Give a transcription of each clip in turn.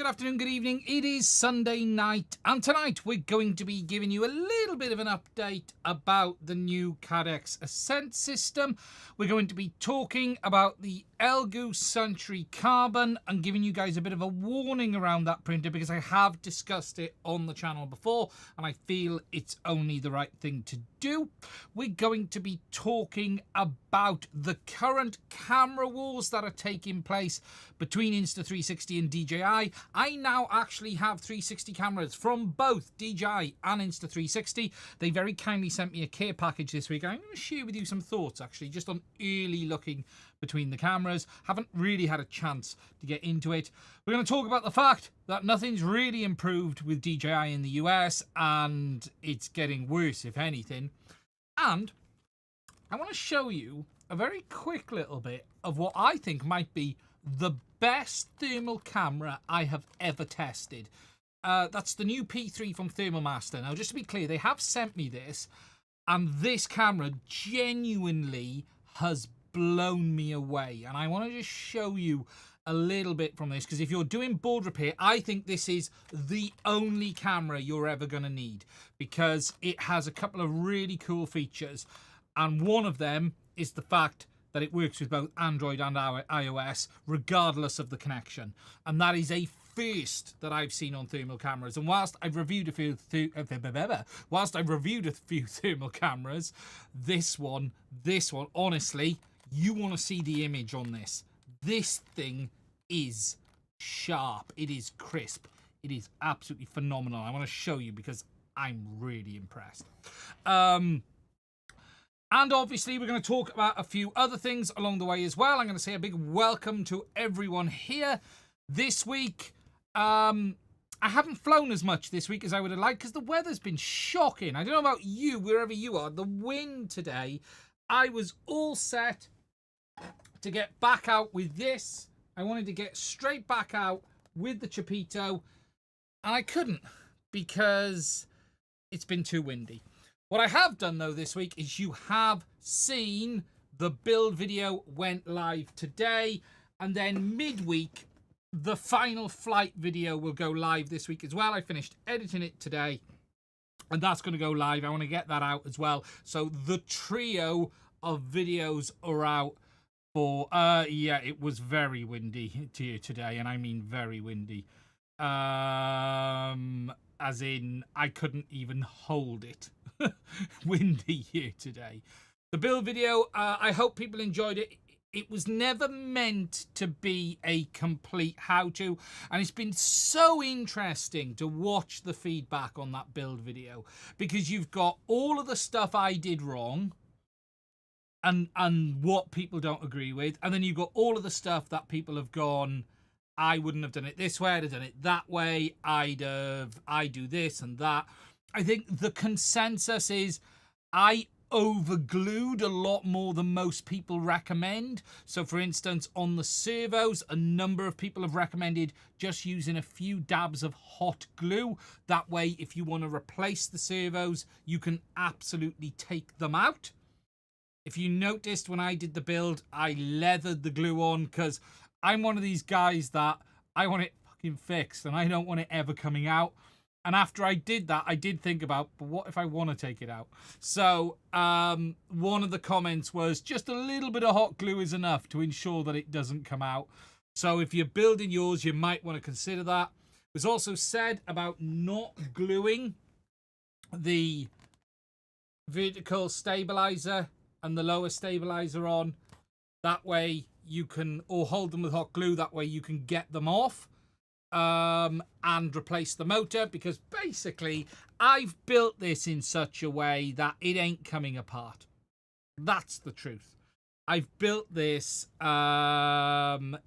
good afternoon, good evening. It is Sunday night, and tonight we're going to be giving you a little bit of an update about the new CaddX Ascent system. We're going to be talking about the Elegoo Centauri Carbon and giving you guys a bit of a warning around that printer because I have discussed it on the channel before and I feel it's only the right thing to do. We're going to be talking about the current camera wars that are taking place between Insta360 and DJI. I now actually have 360 cameras from both DJI and Insta360. They very kindly sent me a care package this week. I'm going to share with you some thoughts actually just on early looking between the cameras. Haven't really had a chance to get into it. We're going to talk about the fact that nothing's really improved with DJI in the US and it's getting worse if anything. And I want to show you a very quick little bit of what I think might be the best thermal camera I have ever tested. That's the new P3 from Thermal Master. Now, just to be clear, they have sent me this, and this camera genuinely has blown me away. And I want to just show you a little bit from this, because if you're doing board repair, I think this is the only camera you're ever going to need, because it has a couple of really cool features. And one of them is the fact that it works with both Android and iOS, regardless of the connection. And that is a first that I've seen on thermal cameras. And whilst I've reviewed a few thermal cameras, this one, honestly, you want to see the image on this. This thing is sharp. It is crisp. It is absolutely phenomenal. I want to show you because I'm really impressed. And obviously, we're going to talk about a few other things along the way as well. I'm going to say a big welcome to everyone here this week. I haven't flown as much this week as I would have liked because the weather's been shocking. I don't know about you, wherever you are. The wind today, I was all set to get back out with this. I wanted to get straight back out with the Chapito, and I couldn't because it's been too windy. What I have done, though, this week is you have seen the build video went live today, and then midweek, the final flight video will go live this week as well. I finished editing it today, and that's going to go live. I want to get that out as well. So the trio of videos are out for, yeah, it was very windy here today, and I mean very windy. As in, I couldn't even hold it. Windy here today. The build video, I hope people enjoyed it. It was never meant to be a complete how-to, and it's been so interesting to watch the feedback on that build video, because you've got all of the stuff I did wrong and what people don't agree with, and then you've got all of the stuff that people have gone, I wouldn't have done it this way, I'd have done it that way, I do this and that. I think the consensus is I overglued a lot more than most people recommend. So for instance, on the servos, a number of people have recommended just using a few dabs of hot glue. That way, if you want to replace the servos, you can absolutely take them out. If you noticed when I did the build, I leathered the glue on because I'm one of these guys that I want it fucking fixed and I don't want it ever coming out. And after I did that, I did think about, but what if I want to take it out? So one of the comments was just a little bit of hot glue is enough to ensure that it doesn't come out. So if you're building yours, you might want to consider that. It was also said about not gluing the vertical stabilizer and the lower stabilizer on. That way you can, or hold them with hot glue, that way you can get them off. And replace the motor, because basically I've built this in such a way that it ain't coming apart. That's the truth. I've built this in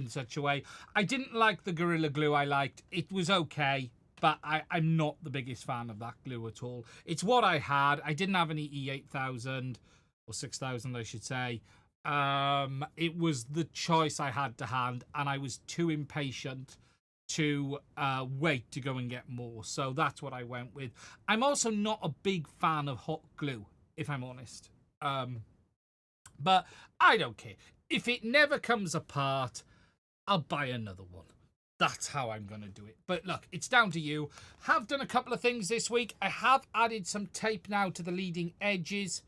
such a way. I didn't like the Gorilla Glue I liked. It was okay, but I'm not the biggest fan of that glue at all. It's what I had. I didn't have any E8000 or 6000, I should say. It was the choice I had to hand, and I was too impatient to wait to go and get more. So that's what I went with. I'm also not a big fan of hot glue, if I'm honest. But I don't care. If it never comes apart, I'll buy another one. That's how I'm going to do it. But look, it's down to you. Have done a couple of things this week. I have added some tape now to the leading edges,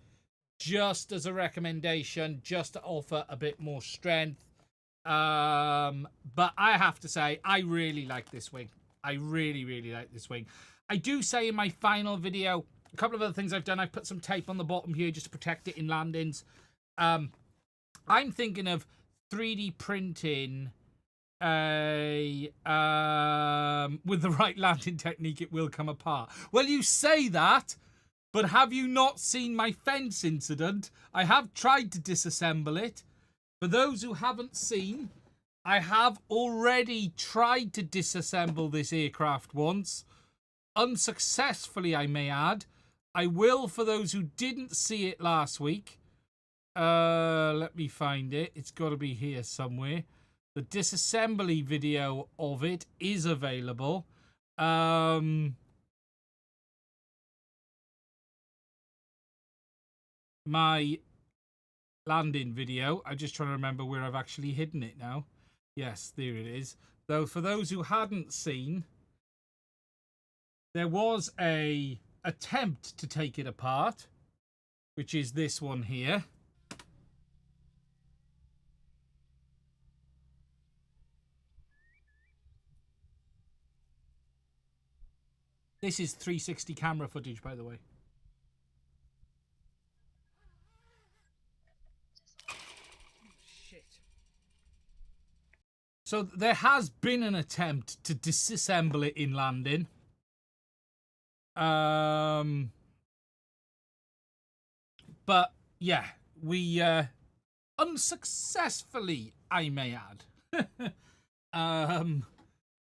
just as a recommendation, just to offer a bit more strength. But I have to say, I really like this wing. I really, really like this wing. I do say in my final video, a couple of other things I've done. I've put some tape on the bottom here just to protect it in landings. I'm thinking of 3D printing with the right landing technique, it will come apart. Well, you say that, but have you not seen my fence incident? I have tried to disassemble it. For those who haven't seen, I have already tried to disassemble this aircraft once. Unsuccessfully, I may add. I will for those who didn't see it last week. Let me find it. It's got to be here somewhere. The disassembly video of it is available. My landing video. I'm just trying to remember where I've actually hidden it now. Yes, there it is. Though for those who hadn't seen, there was a attempt to take it apart, which is this one here. This is 360 camera footage, by the way. Shit. So there has been an attempt to disassemble it in landing. But yeah, we unsuccessfully, I may add.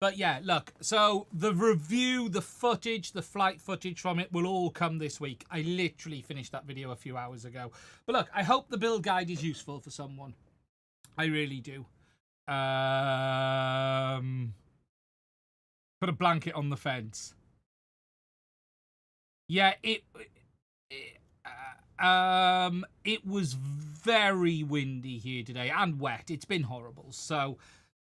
But yeah, look, so the review, the footage, the flight footage from it will all come this week. I literally finished that video a few hours ago. But look, I hope the build guide is useful for someone. I really do. Put a blanket on the fence. Yeah, it was very windy here today and wet. It's been horrible. So,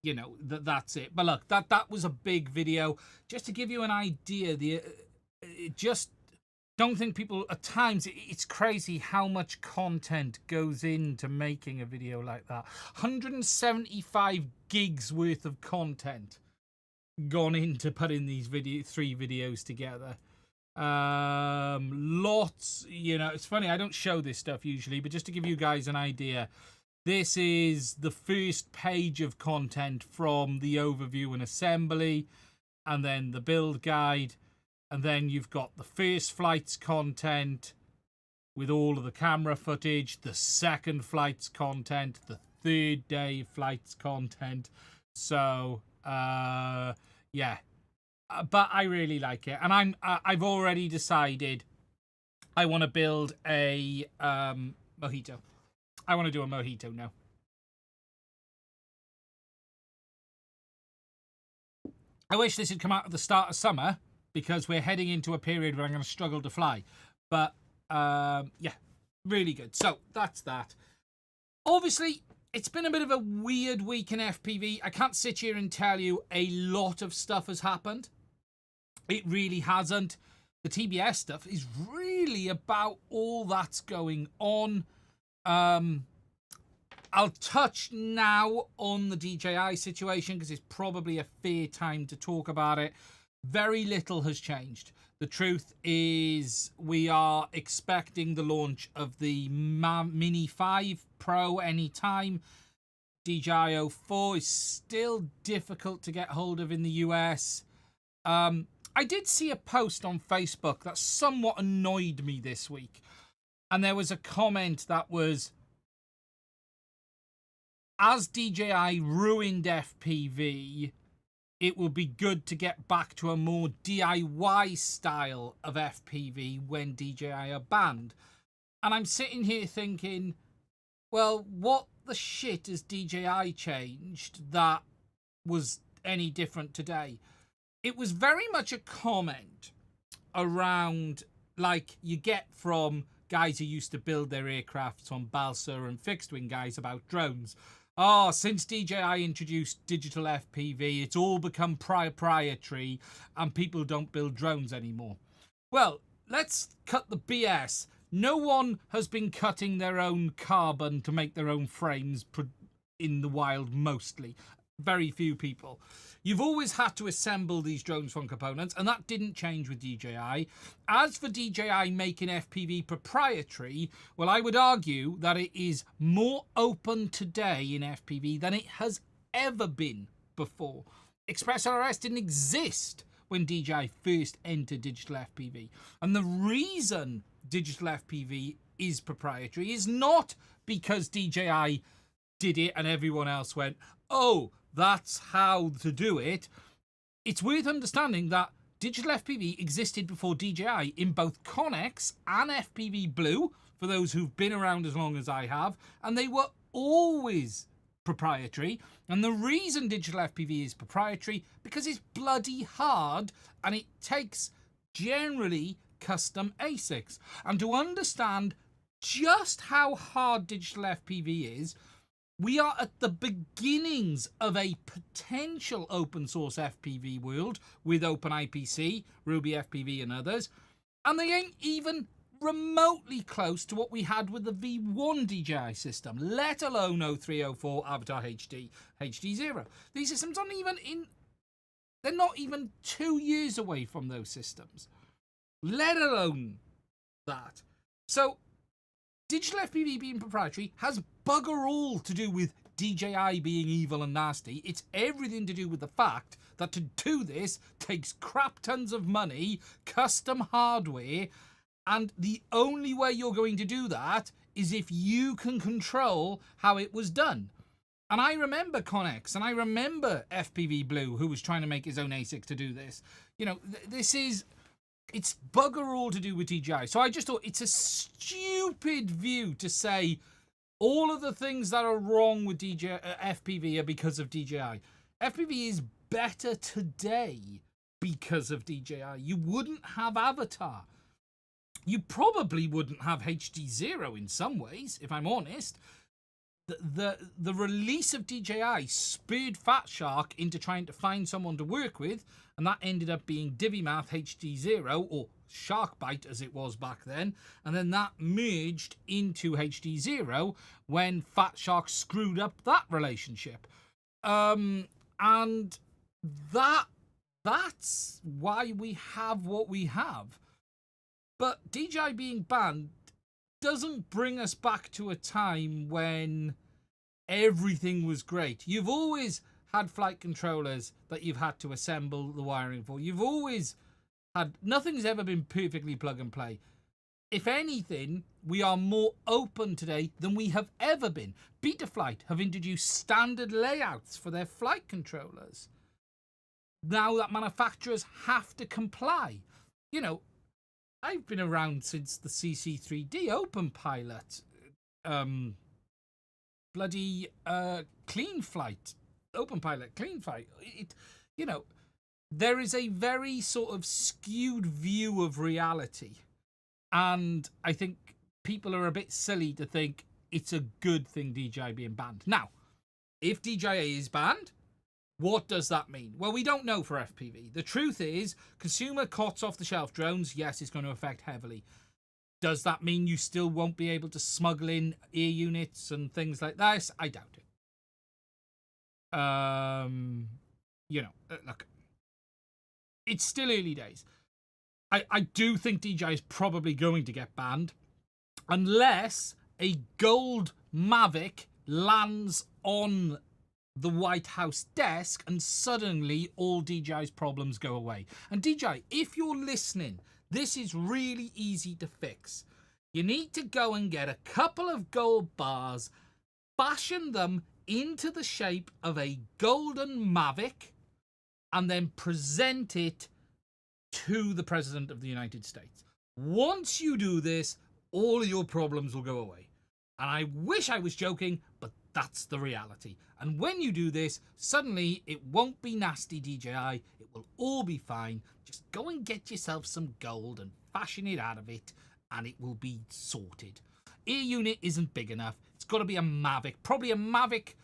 you know, that's it. But look, that was a big video. Just to give you an idea, just don't think people, at times, it's crazy how much content goes into making a video like that. 175 gigs worth of content gone into putting these three videos together. Lots, you know, it's funny, I don't show this stuff usually, but just to give you guys an idea, this is the first page of content from the overview and assembly, and then the build guide, and then you've got the first flight's content with all of the camera footage, the second flight's content, the third day flight's content. So, yeah. But I really like it, and I've already decided I want to build a mojito. I want to do a mojito now. I wish this had come out at the start of summer, because we're heading into a period where I'm going to struggle to fly. But yeah, really good. So that's that. Obviously, it's been a bit of a weird week in FPV. I can't sit here and tell you a lot of stuff has happened. It really hasn't. The TBS stuff is really about all that's going on. I'll touch now on the DJI situation because it's probably a fair time to talk about it. Very little has changed. The truth is we are expecting the launch of the Mini 5 Pro anytime. DJI 04 is still difficult to get hold of in the US. I did see a post on Facebook that somewhat annoyed me this week. And there was a comment that was, as DJI ruined FPV, it will be good to get back to a more DIY style of FPV when DJI are banned. And I'm sitting here thinking, well, what the shit has DJI changed that was any different today? It was very much a comment around, like you get from guys who used to build their aircrafts on balsa and fixed wing guys about drones. oh, since DJI introduced digital FPV, it's all become proprietary and people don't build drones anymore. Well, let's cut the BS. No one has been cutting their own carbon to make their own frames in the wild, mostly. Very few people. You've always had to assemble these drones from components, and that didn't change with DJI. As for DJI making FPV proprietary, well, I would argue that it is more open today in FPV than it has ever been before. Express ELRS didn't exist when DJI first entered digital FPV. And the reason digital FPV is proprietary is not because DJI did it and everyone else went, oh, that's how to do it. It's worth understanding that digital FPV existed before DJI in both Connex and FPV Blue, for those who've been around as long as I have, and they were always proprietary. And the reason digital FPV is proprietary, because it's bloody hard and it takes generally custom ASICs. And to understand just how hard digital FPV is, we are at the beginnings of a potential open source FPV world with OpenIPC, Ruby FPV and others, and they ain't even remotely close to what we had with the V1 DJI system, let alone 0304 Avatar HD, HD0. These systems aren't even they're not even 2 years away from those systems, let alone that. So digital FPV being proprietary has bugger all to do with DJI being evil and nasty. It's everything to do with the fact that to do this takes crap tons of money, custom hardware, and the only way you're going to do that is if you can control how it was done. And I remember Connex, and I remember FPV Blue, who was trying to make his own ASIC to do this. You know, it's bugger all to do with DJI. So I just thought it's a stupid view to say all of the things that are wrong with FPV are because of DJI. FPV is better today because of DJI. You wouldn't have Avatar. You probably wouldn't have HD0 in some ways, if I'm honest. The release of DJI spurred Fat Shark into trying to find someone to work with, and that ended up being Divimath HD0, or Sharkbite as it was back then, and then that merged into HD0 when Fat Shark screwed up that relationship. And that's why we have what we have. But DJI being banned doesn't bring us back to a time when everything was great. You've always had flight controllers that you've had to assemble the wiring for. You've always had, nothing's ever been perfectly plug and play. If anything, we are more open today than we have ever been. Betaflight have introduced standard layouts for their flight controllers. Now that manufacturers have to comply. You know, I've been around since the CC3D OpenPilot, Clean Flight, OpenPilot, Clean Flight. You know, there is a very sort of skewed view of reality. And I think people are a bit silly to think it's a good thing DJI being banned. Now, if DJI is banned, what does that mean? Well, we don't know for FPV. The truth is, consumer COTS off-the-shelf drones, yes, it's going to affect heavily. Does that mean you still won't be able to smuggle in ear units and things like this? I doubt it. You know, look, it's still early days. I do think DJI is probably going to get banned unless a gold Mavic lands on the White House desk and suddenly all DJI's problems go away. And DJI, if you're listening, this is really easy to fix. You need to go and get a couple of gold bars, fashion them into the shape of a golden Mavic, and then present it to the President of the United States. Once you do this, all your problems will go away. And I wish I was joking, but that's the reality. And when you do this, suddenly it won't be nasty DJI. It will all be fine. Just go and get yourself some gold and fashion it out of it, and it will be sorted. Ear unit isn't big enough. It's got to be a Mavic, probably a Mavic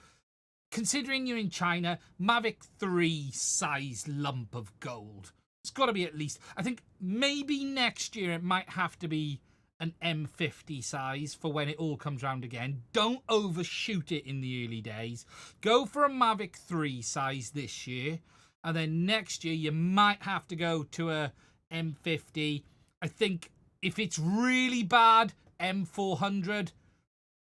considering you're in China, Mavic 3 size lump of gold. It's got to be at least, I think maybe next year it might have to be an M50 size for when it all comes round again. Don't overshoot it in the early days. Go for a Mavic 3 size this year. And then next year you might have to go to a M50. I think if it's really bad, M400,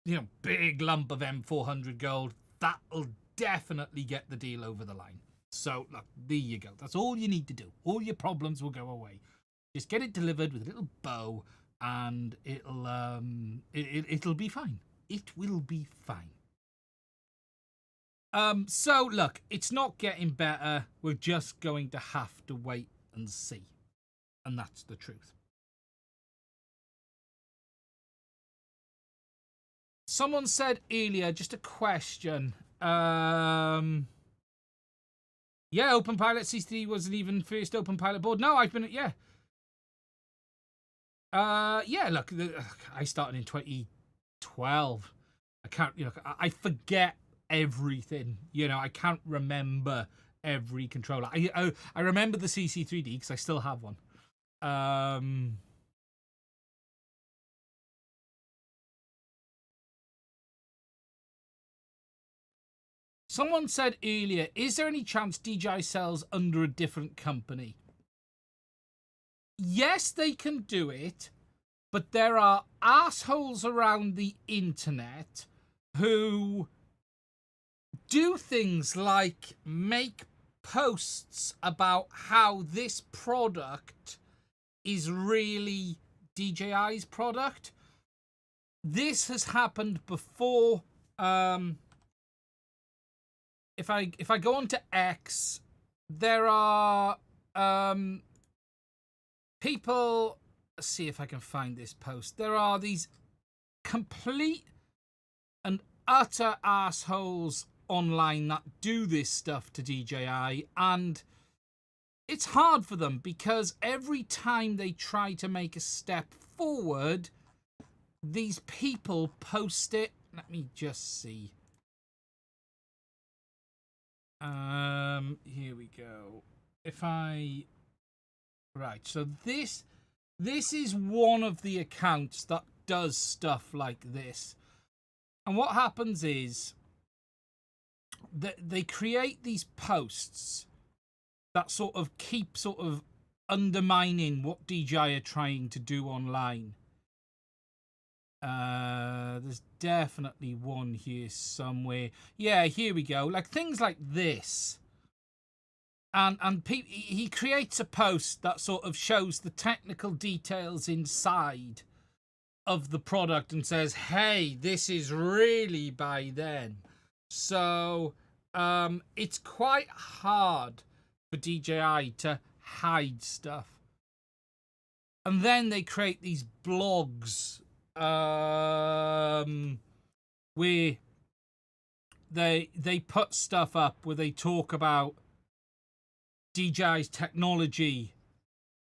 you know, big lump of M400 gold, that'll definitely get the deal over the line. So, look, there you go. That's all you need to do. All your problems will go away. Just get it delivered with a little bow, and it'll be fine. It will be fine. So, look, it's not getting better. We're just going to have to wait and see. And that's the truth. Someone said earlier, just a question. Yeah, Open Pilot C3 wasn't even first Open Pilot board. No, I've been, yeah. Yeah, look, I started in 2012. I can't, you know, I forget everything. You know, I can't remember every controller. I remember the CC3D because I still have one. Someone said earlier, is there any chance DJI sells under a different company? Yes, they can do it, but there are assholes around the internet who do things like make posts about how this product is really DJI's product. This has happened before. If I go on to X, there are people. Let's see if I can find this post. There are these complete and utter assholes online that do this stuff to DJI, and it's hard for them because every time they try to make a step forward, these people post it. Let me just see. Here we go. Right, so this is one of the accounts that does stuff like this. And what happens is that they create these posts that sort of keep sort of undermining what DJI are trying to do online. There's definitely one here somewhere. Yeah, here we go. Like things like this. And he creates a post that sort of shows the technical details inside of the product and says, hey, this is really by then. So it's quite hard for DJI to hide stuff. And then they create these blogs where they put stuff up where they talk about DJI's technology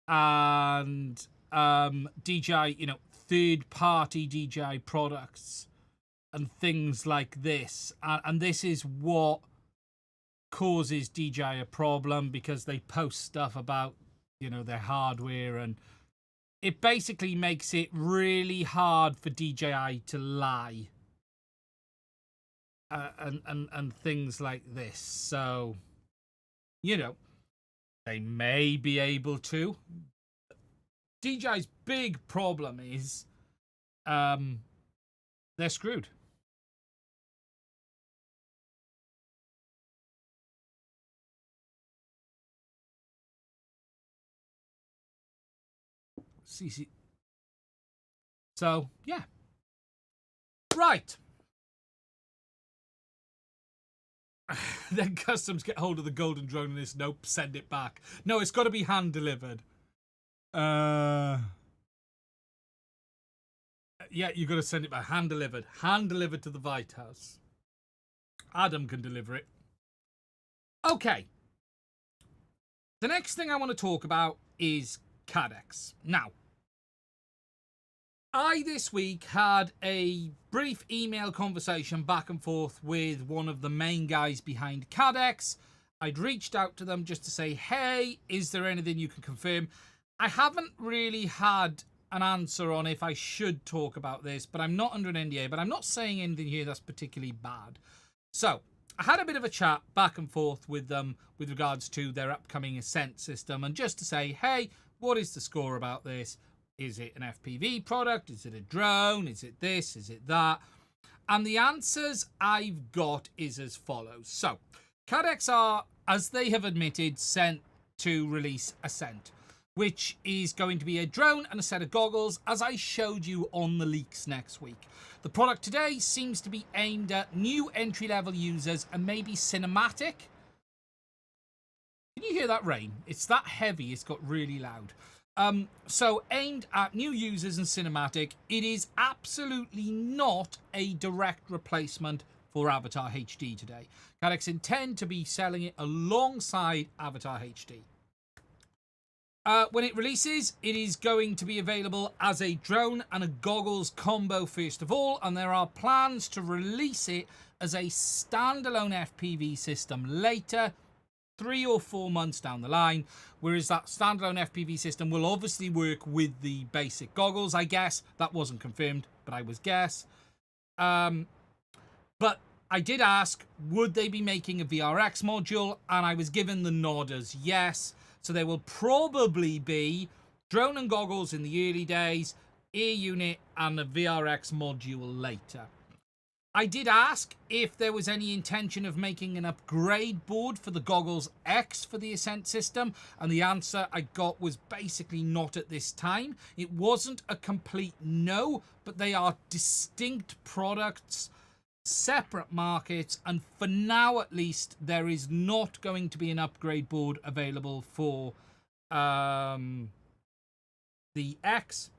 and DJI, you know, third-party DJI products and things like this. And this is what causes DJI a problem because they post stuff about, you know, their hardware, and it basically makes it really hard for DJI to lie. And things like this. So, you know, they may be able to. DJI's big problem is they're screwed. CC. So, yeah. Right. Then customs get hold of the golden drone and it's nope, send it back. No, it's got to be hand delivered. Yeah, you got to send it back. Hand delivered. Hand delivered to the White House. Adam can deliver it. Okay. The next thing I want to talk about is CaddX. Now, I this week had a brief email conversation back and forth with one of the main guys behind CaddX. I'd reached out to them just to say, hey, is there anything you can confirm? I haven't really had an answer on if I should talk about this, but I'm not under an NDA, but I'm not saying anything here that's particularly bad. So I had a bit of a chat back and forth with them with regards to their upcoming Ascent system, and just to say, hey, what is the score about this? Is it an FPV product? Is it a drone? Is it this? Is it that? And the answers I've got is as follows. So, CaddX are, as they have admitted, sent to release Ascent, which is going to be a drone and a set of goggles, as I showed you on the leaks next week. The product today seems to be aimed at new entry-level users and maybe cinematic. Can you hear that rain? It's that heavy, it's got really loud. So aimed at new users and cinematic, it is absolutely not a direct replacement for Avatar HD today. CaddX intend to be selling it alongside Avatar HD. When it releases, it is going to be available as a drone and a goggles combo first of all, and there are plans to release it as a standalone FPV system later, 3 or 4 months down the line, whereas that standalone FPV system will obviously work with the basic goggles, I guess. That wasn't confirmed, but I was guess. But I did ask, would they be making a VRX module? And I was given the nod as yes. So there will probably be drone and goggles in the early days, air unit, and a VRX module later. I did ask if there was any intention of making an upgrade board for the Goggles X for the Ascent system, and the answer I got was basically not at this time. It wasn't a complete no, but they are distinct products, separate markets, and for now at least there is not going to be an upgrade board available for the X.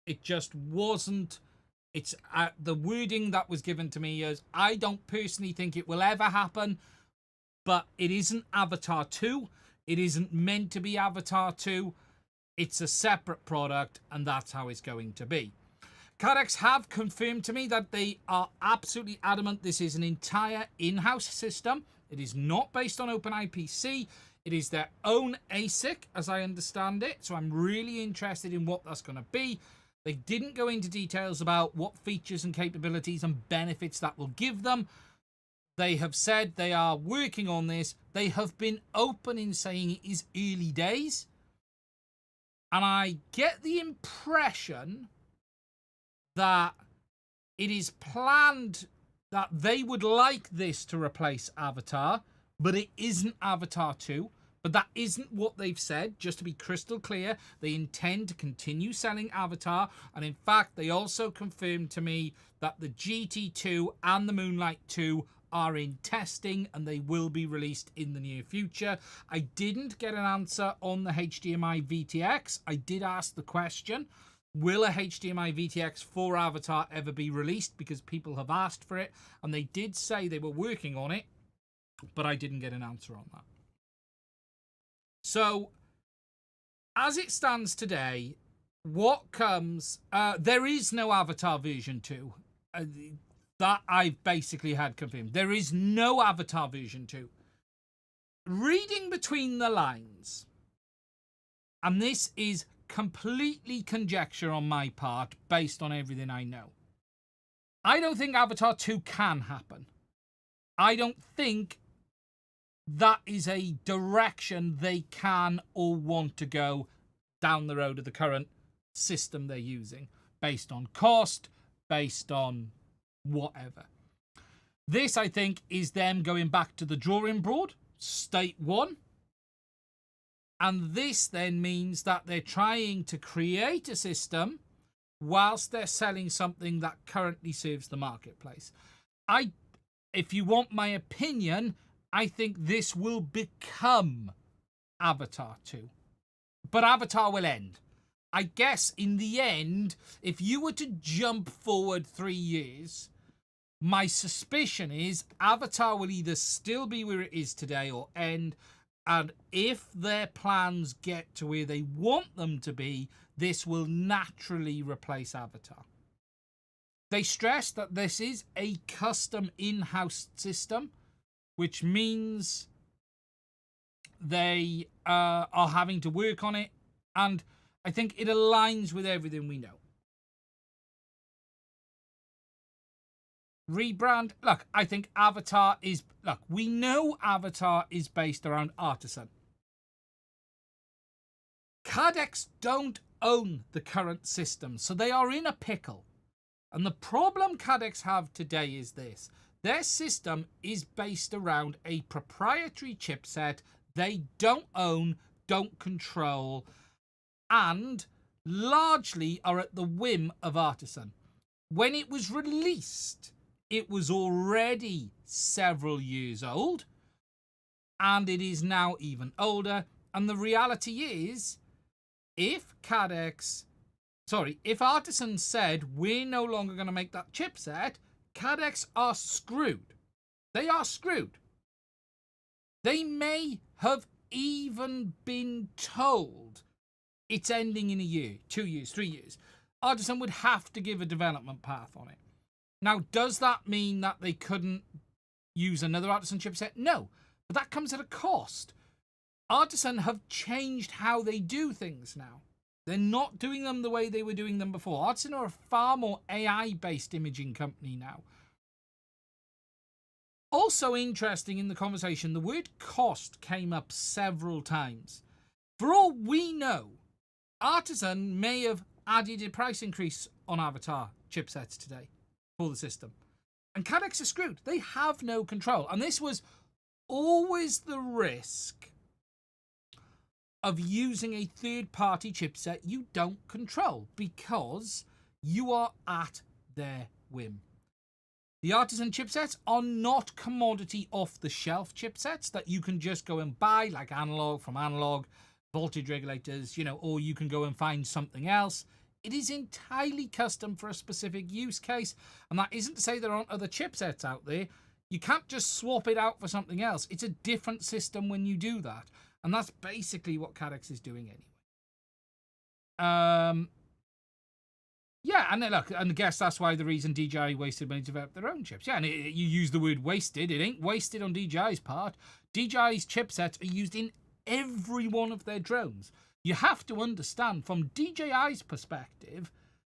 It just wasn't. It's the wording that was given to me is, I don't personally think it will ever happen, but it isn't Avatar 2. It isn't meant to be Avatar 2. It's a separate product, and that's how it's going to be. CaddX have confirmed to me that they are absolutely adamant this is an entire in-house system. It is not based on OpenIPC. It is their own ASIC, as I understand it. So I'm really interested in what that's going to be. They didn't go into details about what features and capabilities and benefits that will give them. They have said they are working on this. They have been open in saying it is early days. And I get the impression that it is planned that they would like this to replace Avatar, but it isn't Avatar 2. But that isn't what they've said. Just to be crystal clear, they intend to continue selling Avatar. And in fact, they also confirmed to me that the GT2 and the Moonlight 2 are in testing and they will be released in the near future. I didn't get an answer on the HDMI VTX. I did ask the question, will a HDMI VTX for Avatar ever be released? Because people have asked for it. And they did say they were working on it, but I didn't get an answer on that. So, as it stands today, what comes... there is no Avatar version 2. That I've basically had confirmed. There is no Avatar version 2. Reading between the lines, and this is completely conjecture on my part based on everything I know, I don't think Avatar 2 can happen. I don't think that is a direction they can or want to go down the road of the current system they're using, based on cost, based on whatever. This, I think, is them going back to the drawing board, state one. And this then means that they're trying to create a system whilst they're selling something that currently serves the marketplace. If you want my opinion, I think this will become Avatar 2. But Avatar will end. I guess in the end, if you were to jump forward 3 years, my suspicion is Avatar will either still be where it is today or end, And if their plans get to where they want them to be, this will naturally replace Avatar. They stress that this is a custom in-house system, which means they are having to work on it. And I think it aligns with everything we know. Rebrand. Look, I think Avatar is... Look, we know Avatar is based around Artisan. CaddX don't own the current system, so they are in a pickle. And the problem CaddX have today is this. Their system is based around a proprietary chipset they don't own, don't control, and largely are at the whim of Artisan. When it was released, it was already several years old, and it is now even older. And the reality is, if Artisan said, we're no longer going to make that chipset, CaddX are screwed. They are screwed. They may have even been told it's ending in a year, 2 years, 3 years. Artisan would have to give a development path on it. Now, does that mean that they couldn't use another Artisan chipset? No, but that comes at a cost. Artisan have changed how they do things now. They're not doing them the way they were doing them before. Artisan are a far more AI-based imaging company now. Also interesting in the conversation, the word cost came up several times. For all we know, Artisan may have added a price increase on Avatar chipsets today for the system. And CaddX are screwed. They have no control. And this was always the risk of using a third-party chipset you don't control, because you are at their whim. The Artisan chipsets are not commodity off-the-shelf chipsets that you can just go and buy, like analog from analog, voltage regulators, or you can go and find something else. It is entirely custom for a specific use case, and that isn't to say there aren't other chipsets out there. You can't just swap it out for something else. It's a different system when you do that. And that's basically what CaddX is doing anyway. Yeah, and look, and I guess that's why the reason DJI wasted money to develop their own chips. Yeah, and you use the word wasted. It ain't wasted on DJI's part. DJI's chipsets are used in every one of their drones. You have to understand, from DJI's perspective,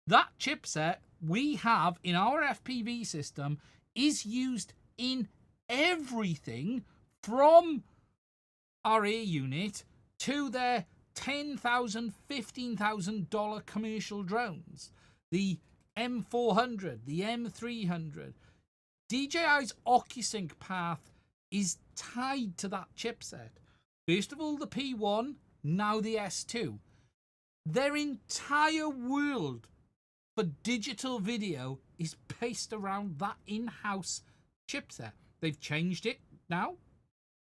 that chipset we have in our FPV system is used in everything from our air unit to their $10,000, $15,000 commercial drones. The M400, the M300. DJI's OcuSync path is tied to that chipset. First of all, the P1, now the S2. Their entire world for digital video is based around that in-house chipset. They've changed it now,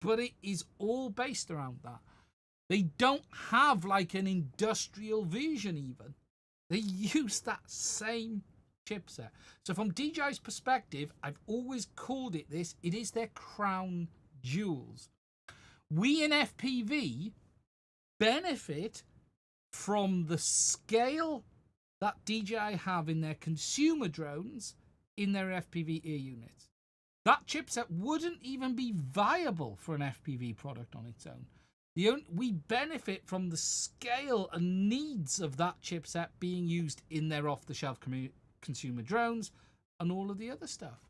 but it is all based around that. They don't have like an industrial version even. They use that same chipset. So from DJI's perspective, I've always called it this. It is their crown jewels. We in FPV benefit from the scale that DJI have in their consumer drones in their FPV air units. That chipset wouldn't even be viable for an FPV product on its own. We benefit from the scale and needs of that chipset being used in their off-the-shelf consumer drones and all of the other stuff.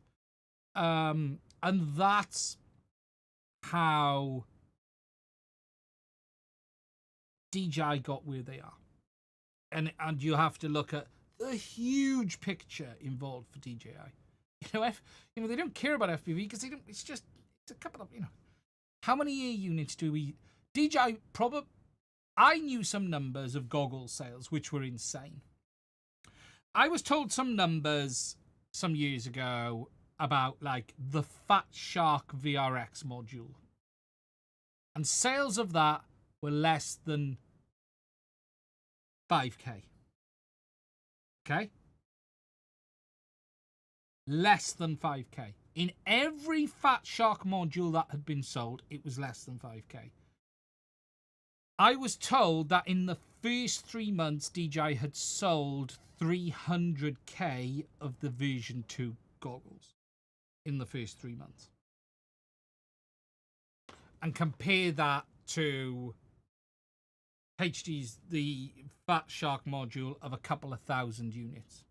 And that's how DJI got where they are. And you have to look at the huge picture involved for DJI. They don't care about FPV because they don't. It's a couple of How many air units do we? DJI probably. I knew some numbers of goggles sales which were insane. I was told some numbers some years ago about like the Fat Shark VRX module, and sales of that were less than 5K. Okay? Less than 5K. In every Fat Shark module that had been sold, it was less than 5K. I was told that in the first 3 months, DJI had sold 300k of the version 2 goggles in the first 3 months. And compare that to HD's, the Fat Shark module of a couple of thousand units.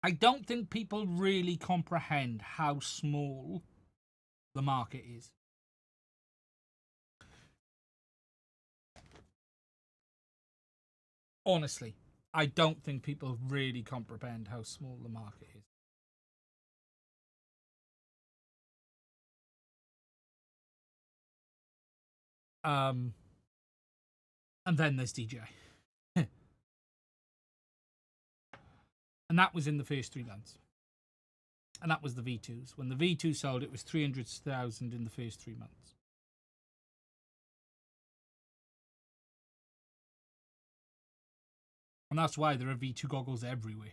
I don't think people really comprehend how small the market is. Honestly, I don't think people really comprehend how small the market is. And then there's DJI. And that was in the first 3 months. And that was the V2s. When the V2 sold, it was 300,000 in the first 3 months. And that's why there are V2 goggles everywhere.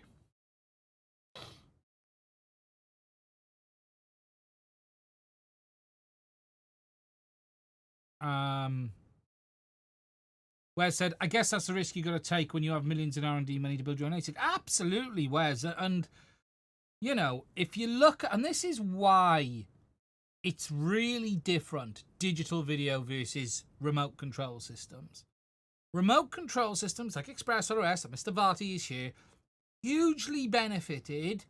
Wes said, I guess that's the risk you got to take when you have millions in R&D money to build your own ASIC. Absolutely, Wes. And, you know, if you look, and this is why it's really different, digital video versus remote control systems. Remote control systems like ELRS, and Mr. Varty is here, hugely benefited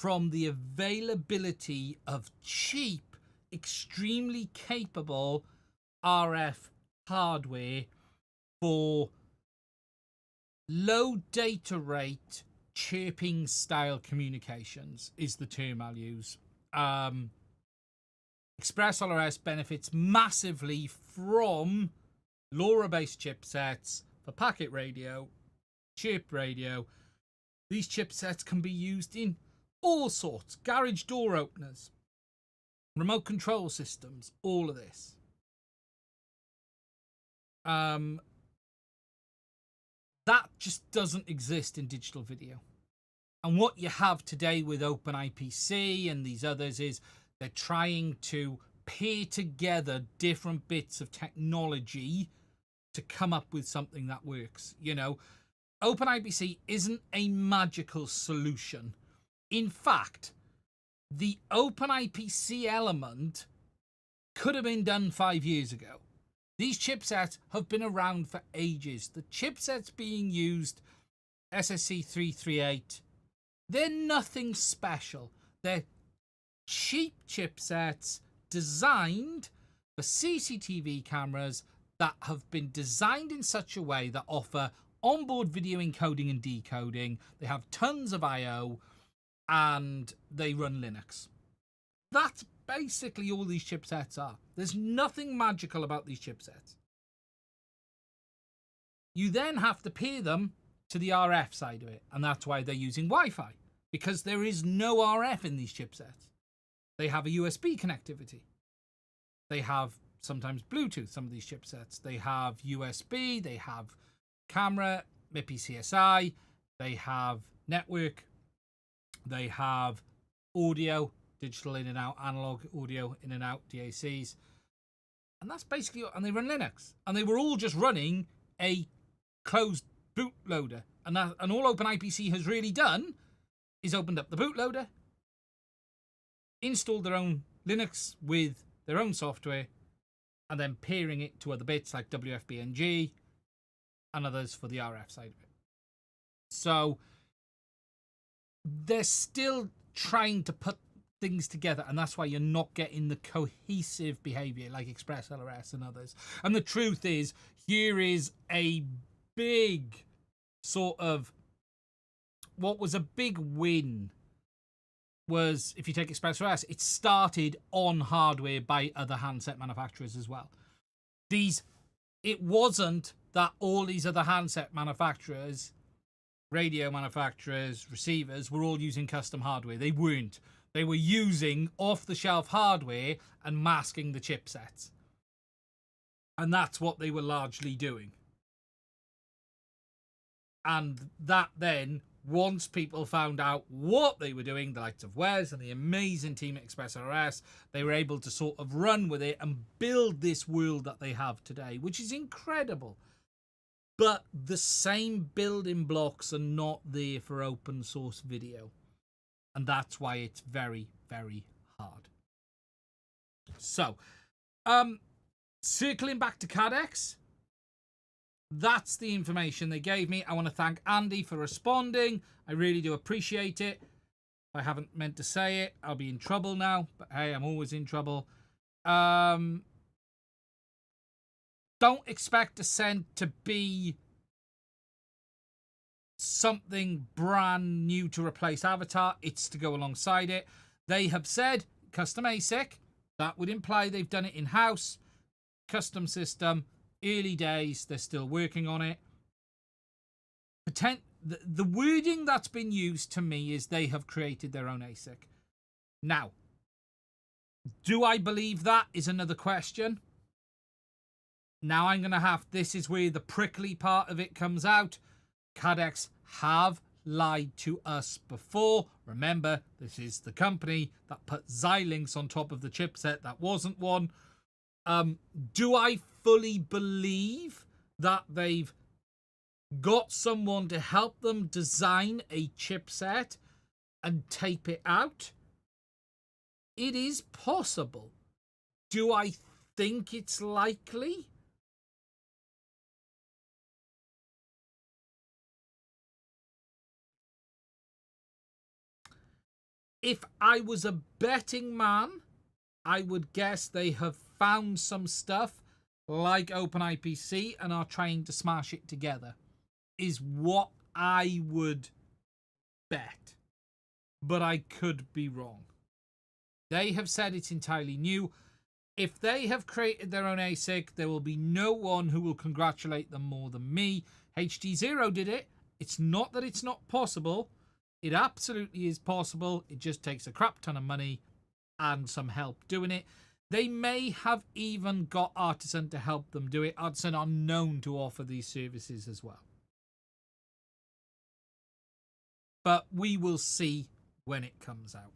from the availability of cheap, extremely capable RF hardware for low data rate chirping style communications is the term I'll use. ELRS benefits massively from LoRa-based chipsets for packet radio, chirp radio. These chipsets can be used in all sorts, garage door openers, remote control systems, all of this. That just doesn't exist in digital video. And what you have today with OpenIPC and these others is they're trying to pair together different bits of technology to come up with something that works. You know, OpenIPC isn't a magical solution. In fact, the OpenIPC element could have been done 5 years ago. These chipsets have been around for ages. The chipsets being used, SSC338, they're nothing special. They're cheap chipsets designed for CCTV cameras that have been designed in such a way that offer onboard video encoding and decoding. They have tons of I/O and they run Linux. That's basically all these chipsets are. There's nothing magical about these chipsets. You then have to pair them to the RF side of it, and that's why they're using Wi-Fi, because there is no RF in these chipsets. They have a USB connectivity. They have sometimes Bluetooth, some of these chipsets. They have USB, they have camera, MIPI CSI, they have network, they have audio, digital in and out, analog audio in and out, DACs. And that's basically, and they run Linux. And they were all just running a closed bootloader. And all OpenIPC has really done is opened up the bootloader, installed their own Linux with their own software, and then pairing it to other bits like WFBNG and others for the RF side of it. So they're still trying to put things together, and that's why you're not getting the cohesive behavior like ELRS and others. And the truth is, here is a big sort of, what was a big win was, if you take ELRS, it started on hardware by other handset manufacturers as well. It wasn't that all these other handset manufacturers, radio manufacturers, receivers were all using custom hardware. They weren't. They were using off-the-shelf hardware and masking the chipsets. And that's what they were largely doing. And that then once people found out what they were doing, the likes of Wes and the amazing team at ExpressRS, they were able to sort of run with it and build this world that they have today, which is incredible. But the same building blocks are not there for open source video. And that's why it's very, very hard. So, circling back to CaddX, that's the information they gave me. I want to thank Andy for responding. I really do appreciate it. If I haven't meant to say it, I'll be in trouble now. But hey, I'm always in trouble. Don't expect Ascent to be something brand new to replace Avatar. It's to go alongside it. They have said custom ASIC. That would imply they've done it in-house. Custom system. Early days. They're still working on it. The wording that's been used to me is they have created their own ASIC. Now, do I believe that is another question. Now I'm going to have... This is where the prickly part of it comes out. CaddX have lied to us before. Remember, this is the company that put Xilinx on top of the chipset that wasn't one. Do I fully believe that they've got someone to help them design a chipset and tape it out? It is possible. Do I think it's likely? If I was a betting man, I would guess they have found some stuff like OpenIPC and are trying to smash it together, is what I would bet. But I could be wrong. They have said it's entirely new. If they have created their own ASIC, there will be no one who will congratulate them more than me. HD0 did it. It's not that it's not possible. It absolutely is possible. It just takes a crap ton of money and some help doing it. They may have even got Artisan to help them do it. Artisan are known to offer these services as well. But we will see when it comes out.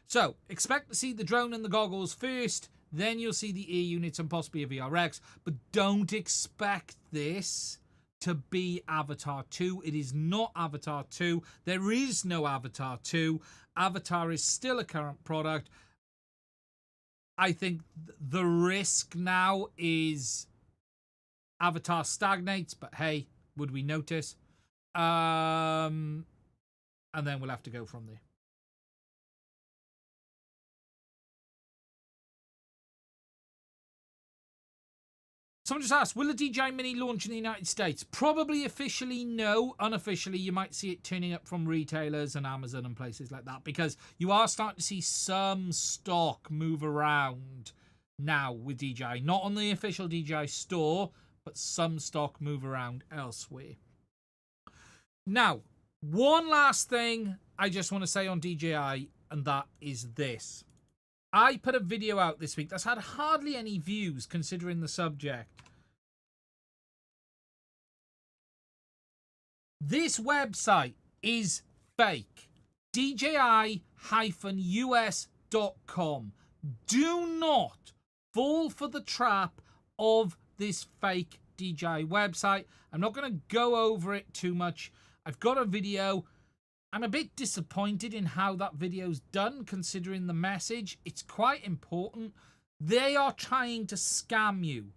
So, expect to see the drone and the goggles first. Then you'll see the ear units and possibly a ELRS. But don't expect this to be Avatar 2. It is not Avatar 2. There is no Avatar 2. Avatar is still a current product. I think the risk now is Avatar stagnates, but hey, would we notice? And then we'll have to go from there. Someone just asked, will the DJI Mini launch in the United States? Probably officially no. Unofficially, you might see it turning up from retailers and Amazon and places like that, because you are starting to see some stock move around now with DJI. Not on the official DJI store, but some stock move around elsewhere. Now, one last thing I just want to say on DJI, and that is this. I put a video out this week that's had hardly any views considering the subject. This website is fake. DJI-US.com. Do not fall for the trap of this fake DJI website. I'm not going to go over it too much. I've got a video. I'm a bit disappointed in how that video's done, considering the message. It's quite important. They are trying to scam you.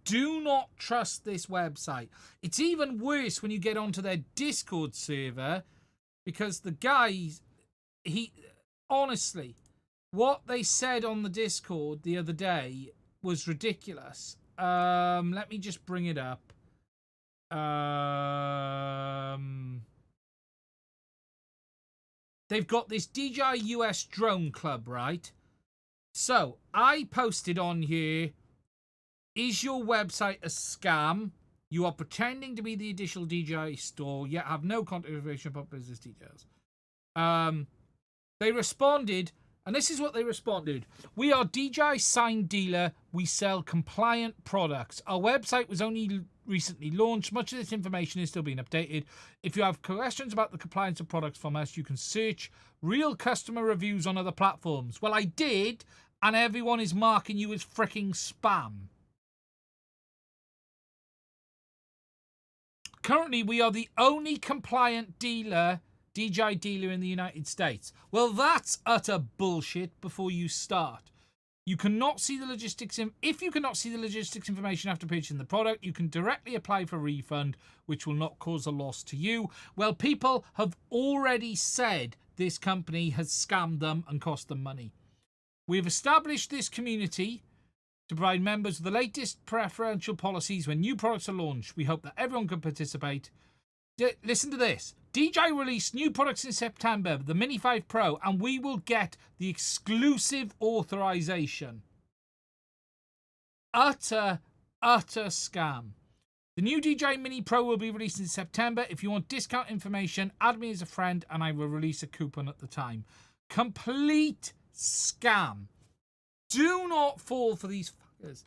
Do not trust this website. It's even worse when you get onto their Discord server, because the guys, honestly, what they said on the Discord the other day was ridiculous. Let me just bring it up. They've got this DJI US Drone Club, right? So, I posted on here, is your website a scam? You are pretending to be the additional DJI store, yet have no contact information about business details. They responded, and this is what they responded. We are DJI signed dealer. We sell compliant products. Our website was only recently launched. Much of this information is still being updated. If you have questions about the compliance of products from us, you can search real customer reviews on other platforms. Well, I did, and everyone is marking you as freaking spam. Currently, we are the only compliant DJI dealer in the United States. Well, that's utter bullshit before you start. You cannot see the logistics. If you cannot see the logistics information after purchasing the product, you can directly apply for a refund, which will not cause a loss to you. Well, people have already said this company has scammed them and cost them money. We've established this community to provide members with the latest preferential policies when new products are launched. We hope that everyone can participate. Listen to this. DJI released new products in September, the Mini 5 Pro, and we will get the exclusive authorization. Utter scam. The new DJI Mini Pro will be released in September. If you want discount information, add me as a friend and I will release a coupon at the time. Complete scam. Do not fall for these fuckers.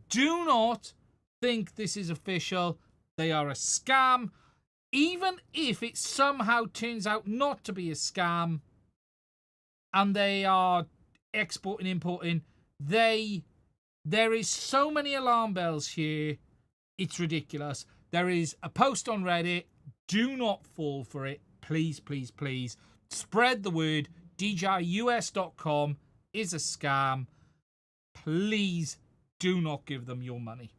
Do not think this is official. They are a scam. Even if it somehow turns out not to be a scam and they are exporting, importing, there is so many alarm bells here. It's ridiculous. There is a post on Reddit. Do not fall for it. Please, please, please. Spread the word. DJIUS.com is a scam. Please do not give them your money.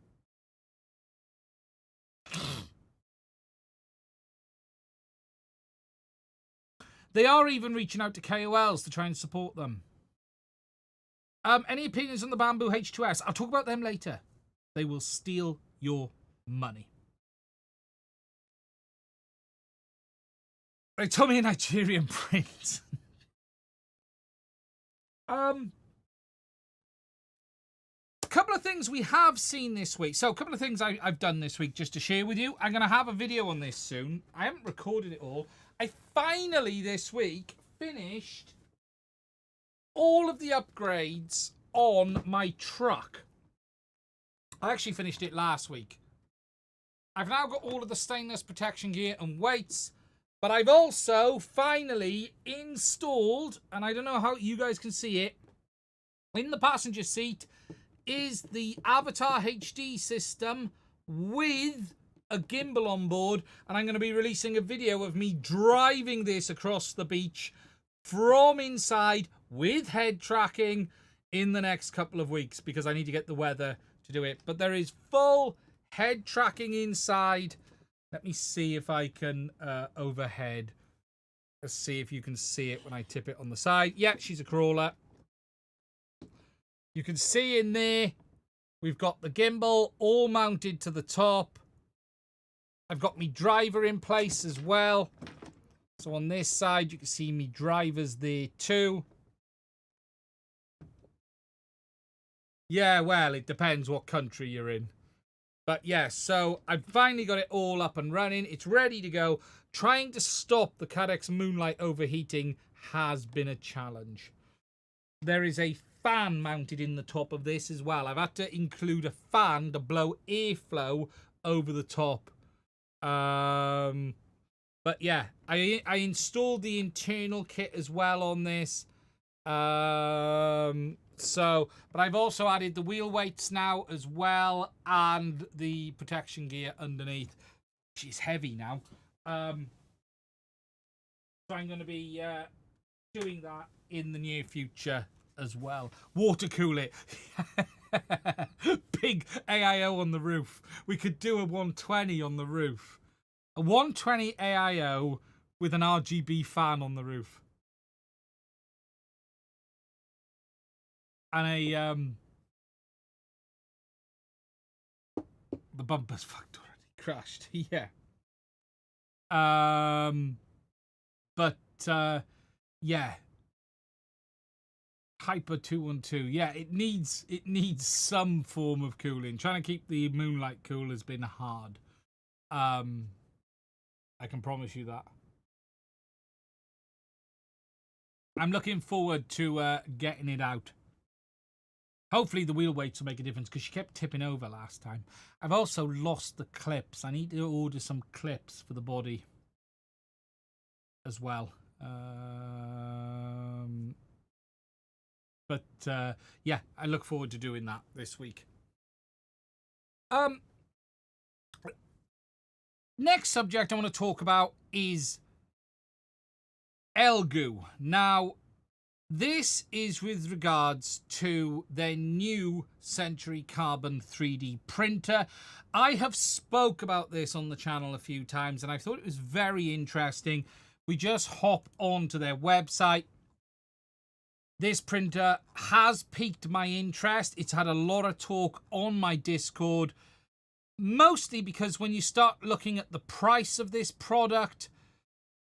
They are even reaching out to KOLs to try and support them. Any opinions on the Bamboo H2S? I'll talk about them later. They will steal your money. They told me a Nigerian prince. A couple of things we have seen this week. So a couple of things I've done this week just to share with you. I'm going to have a video on this soon. I haven't recorded it all. I finally this week finished all of the upgrades on my truck. I actually finished it last week. I've now got all of the stainless protection gear and weights, but I've also finally installed, and I don't know how you guys can see it, in the passenger seat is the Avatar HD system with a gimbal on board, and I'm going to be releasing a video of me driving this across the beach from inside with head tracking in the next couple of weeks because I need to get the weather to do it. But there is full head tracking inside. Let me see if I can overhead. Let's see if you can see it when I tip it on the side. Yeah, she's a crawler. You can see in there, we've got the gimbal all mounted to the top. I've got me driver in place as well. So on this side, you can see me drivers there too. Yeah, well, it depends what country you're in. But yeah, so I've finally got it all up and running. It's ready to go. Trying to stop the CaddX Moonlight overheating has been a challenge. There is a fan mounted in the top of this as well. I've had to include a fan to blow airflow over the top. But yeah, I installed the internal kit as well on this. But I've also added the wheel weights now as well and the protection gear underneath, which is heavy now. So I'm going to be doing that in the near future as well. Water cool it. Big AIO on the roof. We could do a 120 on the roof. A 120 AIO with an RGB fan on the roof. And the bumper's fucked already. Crashed. Yeah. Yeah. Hyper 212. Yeah, it needs some form of cooling. Trying to keep the Moonlight cool has been hard. I can promise you that. I'm looking forward to getting it out. Hopefully the wheel weights will make a difference because she kept tipping over last time. I've also lost the clips. I need to order some clips for the body as well. Yeah, I look forward to doing that this week. Next subject I want to talk about is Elegoo. Now, this is with regards to their new Centauri Carbon 3D printer. I have spoke about this on the channel a few times and I thought it was very interesting. We just hop onto their website. This printer has piqued my interest. It's had a lot of talk on my Discord, mostly because when you start looking at the price of this product,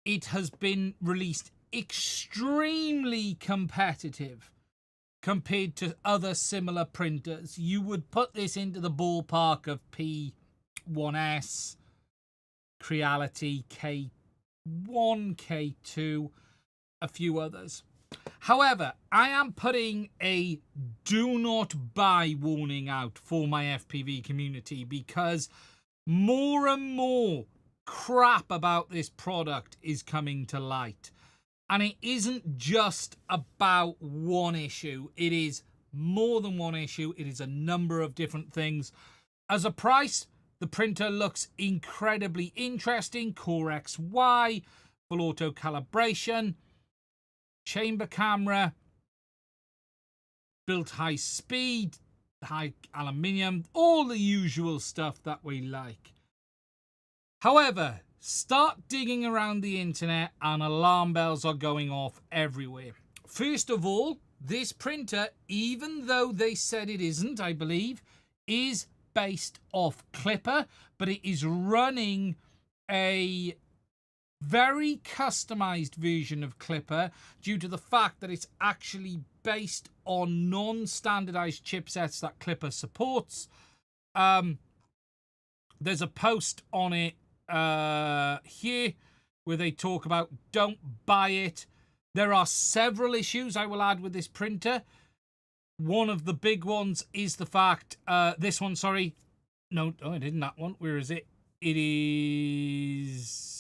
it has been released extremely competitive compared to other similar printers. You would put this into the ballpark of P1S, Creality, K1, K2, a few others. However, I am putting a do not buy warning out for my FPV community because more and more crap about this product is coming to light. And it isn't just about one issue. It is more than one issue. It is a number of different things. As a price, the printer looks incredibly interesting. Core XY, full auto calibration, chamber camera, built high speed, high aluminium, all the usual stuff that we like. However, start digging around the internet and alarm bells are going off everywhere. First of all, this printer, even though they said it isn't, I believe, is based off Clipper, but it is running a very customized version of Clipper due to the fact that it's actually based on non-standardized chipsets that Clipper supports. There's a post on it here where they talk about don't buy it. There are several issues I will add with this printer. One of the big ones is the fact, this one, sorry. No, it isn't that one. Where is it? It is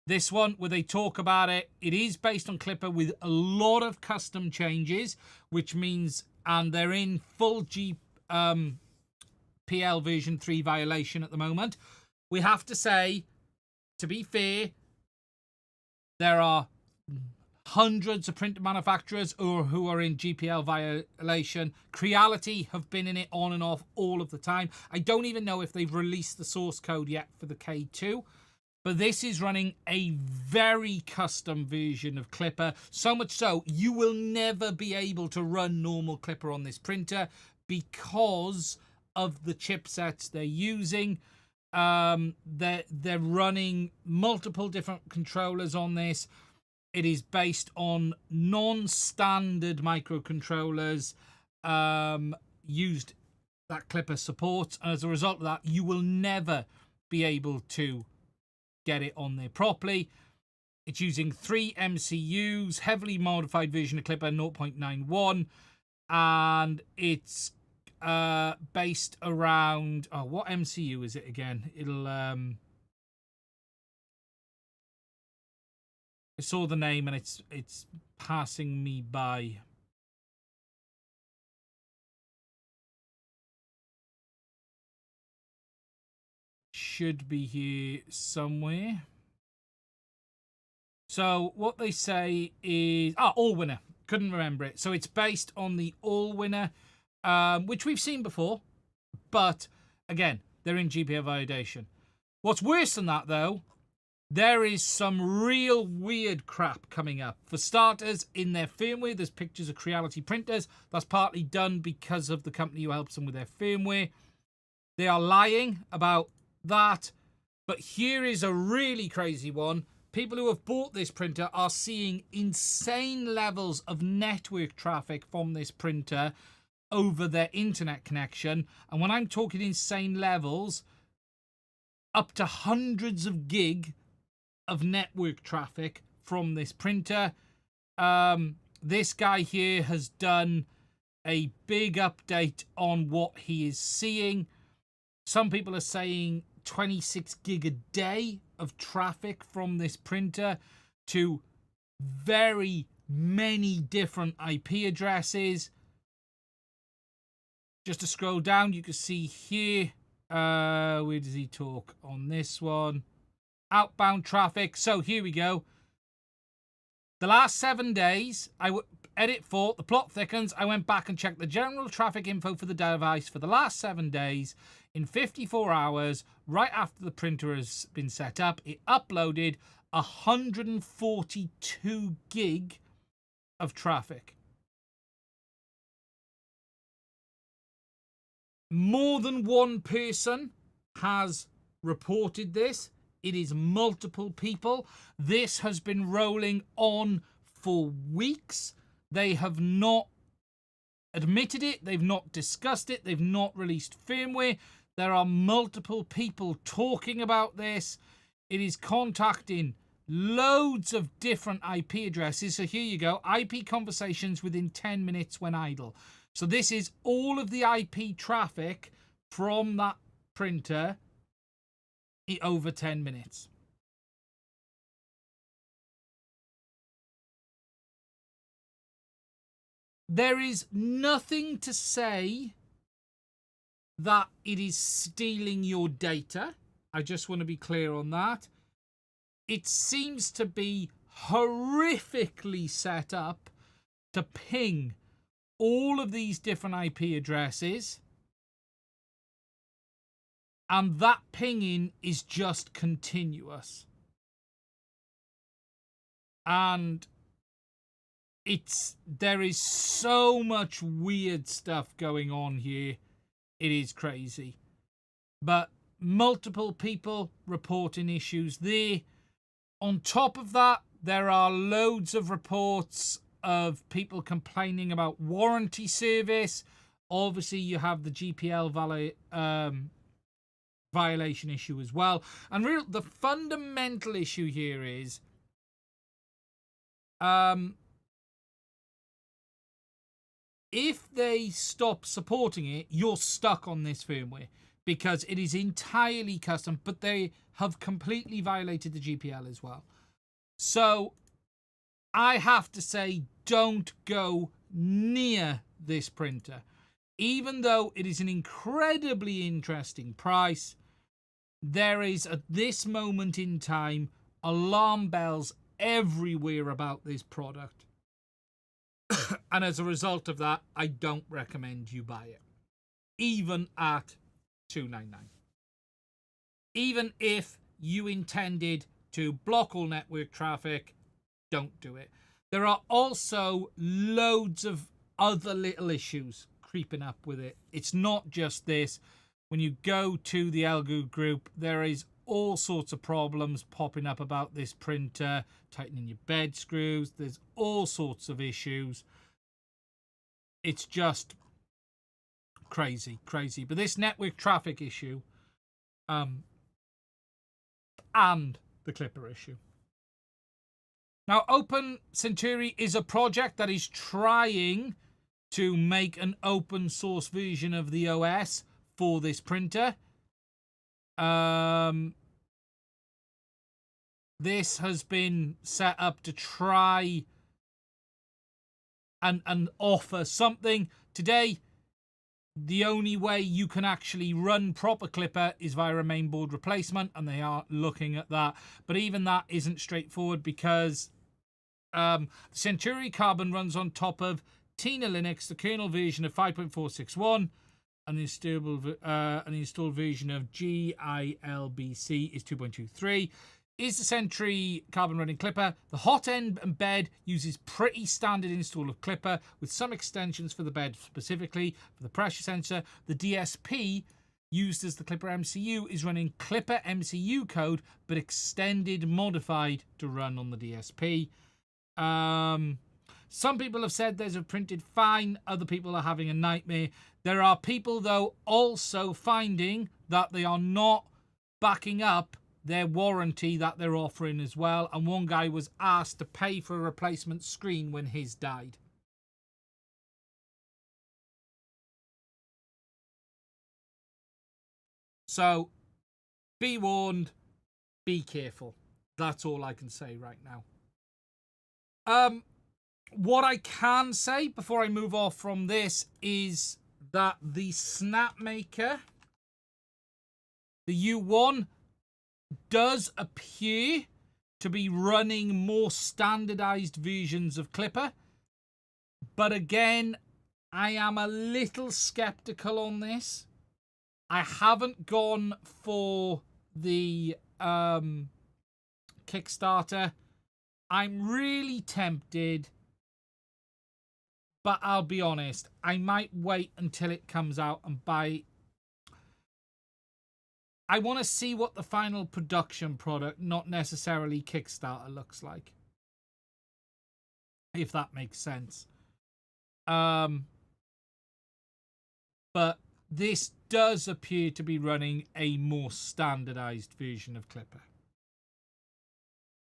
this one where they talk about it. It is based on Clipper with a lot of custom changes, which means, and they're in full PL version 3 violation at the moment. We have to say, to be fair, there are hundreds of printer manufacturers who are in GPL violation. Creality have been in it on and off all of the time. I don't even know if they've released the source code yet for the K2. But this is running a very custom version of Clipper. So much so, you will never be able to run normal Clipper on this printer because of the chipsets they're using. They're running multiple different controllers on this. It is based on non-standard microcontrollers used that Clipper supports. And as a result of that, you will never be able to get it on there properly. It's using 3 MCUs, heavily modified version of Clipper 0.91. And it's based around... Oh, what MCU is it again? It'll... I saw the name and it's passing me by. Should be here somewhere. So what they say is... Allwinner. Couldn't remember it. So it's based on the Allwinner, which we've seen before. But, again, they're in GPL validation. What's worse than that, though... There is some real weird crap coming up. For starters, in their firmware, there's pictures of Creality printers. That's partly done because of the company who helps them with their firmware. They are lying about that. But here is a really crazy one. People who have bought this printer are seeing insane levels of network traffic from this printer over their internet connection. And when I'm talking insane levels, up to hundreds of gig of network traffic from this printer. This guy here has done a big update on what he is seeing. Some people are saying 26 gig a day of traffic from this printer to very many different IP addresses. Just to scroll down, you can see here, where does he talk on this one? Outbound traffic. So here we go. The last 7 days, edit 4, the plot thickens. I went back and checked the general traffic info for the device for the last 7 days. In 54 hours, right after the printer has been set up, it uploaded 142 gig of traffic. More than one person has reported this. It is multiple people. This has been rolling on for weeks. They have not admitted it. They've not discussed it. They've not released firmware. There are multiple people talking about this. It is contacting loads of different IP addresses. So here you go. IP conversations within 10 minutes when idle. So this is all of the IP traffic from that printer over 10 minutes. There is nothing to say that it is stealing your data. I just want to be clear on that. It seems to be horrifically set up to ping all of these different IP addresses. And that pinging is just continuous. And there is so much weird stuff going on here. It is crazy. But multiple people reporting issues there. On top of that, there are loads of reports of people complaining about warranty service. Obviously, you have the GPL violation issue as well. And the fundamental issue here is if they stop supporting it, you're stuck on this firmware because it is entirely custom, but they have completely violated the GPL as well. So I have to say, don't go near this printer. Even though it is an incredibly interesting price, there is, at this moment in time, alarm bells everywhere about this product. And as a result of that, I don't recommend you buy it. Even at $299. Even if you intended to block all network traffic, don't do it. There are also loads of other little issues creeping up with it. It's not just this. When you go to the Elegoo group, there is all sorts of problems popping up about this printer, tightening your bed screws. There's all sorts of issues. It's just crazy. But this network traffic issue, and the Clipper issue. Now, Open Centauri is a project that is trying to make an open source version of the OS for this printer. This has been set up to try and offer something. Today, the only way you can actually run proper Clipper is via a mainboard replacement, and they are looking at that. But even that isn't straightforward because the Centauri Carbon runs on top of Tina Linux, the kernel version of 5.461, and the installed version of GILBC is 2.23. Is the Centauri Carbon running Clipper? The hot end and bed uses pretty standard install of Clipper with some extensions for the bed, specifically for the pressure sensor. The DSP used as the Clipper MCU is running Clipper MCU code, but extended, modified to run on the DSP. Some people have said theirs have printed fine. Other people are having a nightmare. There are people, though, also finding that they are not backing up their warranty that they're offering as well. And one guy was asked to pay for a replacement screen when his died. So be warned, be careful. That's all I can say right now. What I can say before I move off from this is that the Snapmaker, the U1, does appear to be running more standardized versions of Clipper. But again, I am a little skeptical on this. I haven't gone for the Kickstarter. I'm really tempted, but I'll be honest, I might wait until it comes out and buy. I want to see what the final production product, not necessarily Kickstarter, looks like. If that makes sense. But this does appear to be running a more standardized version of Clipper,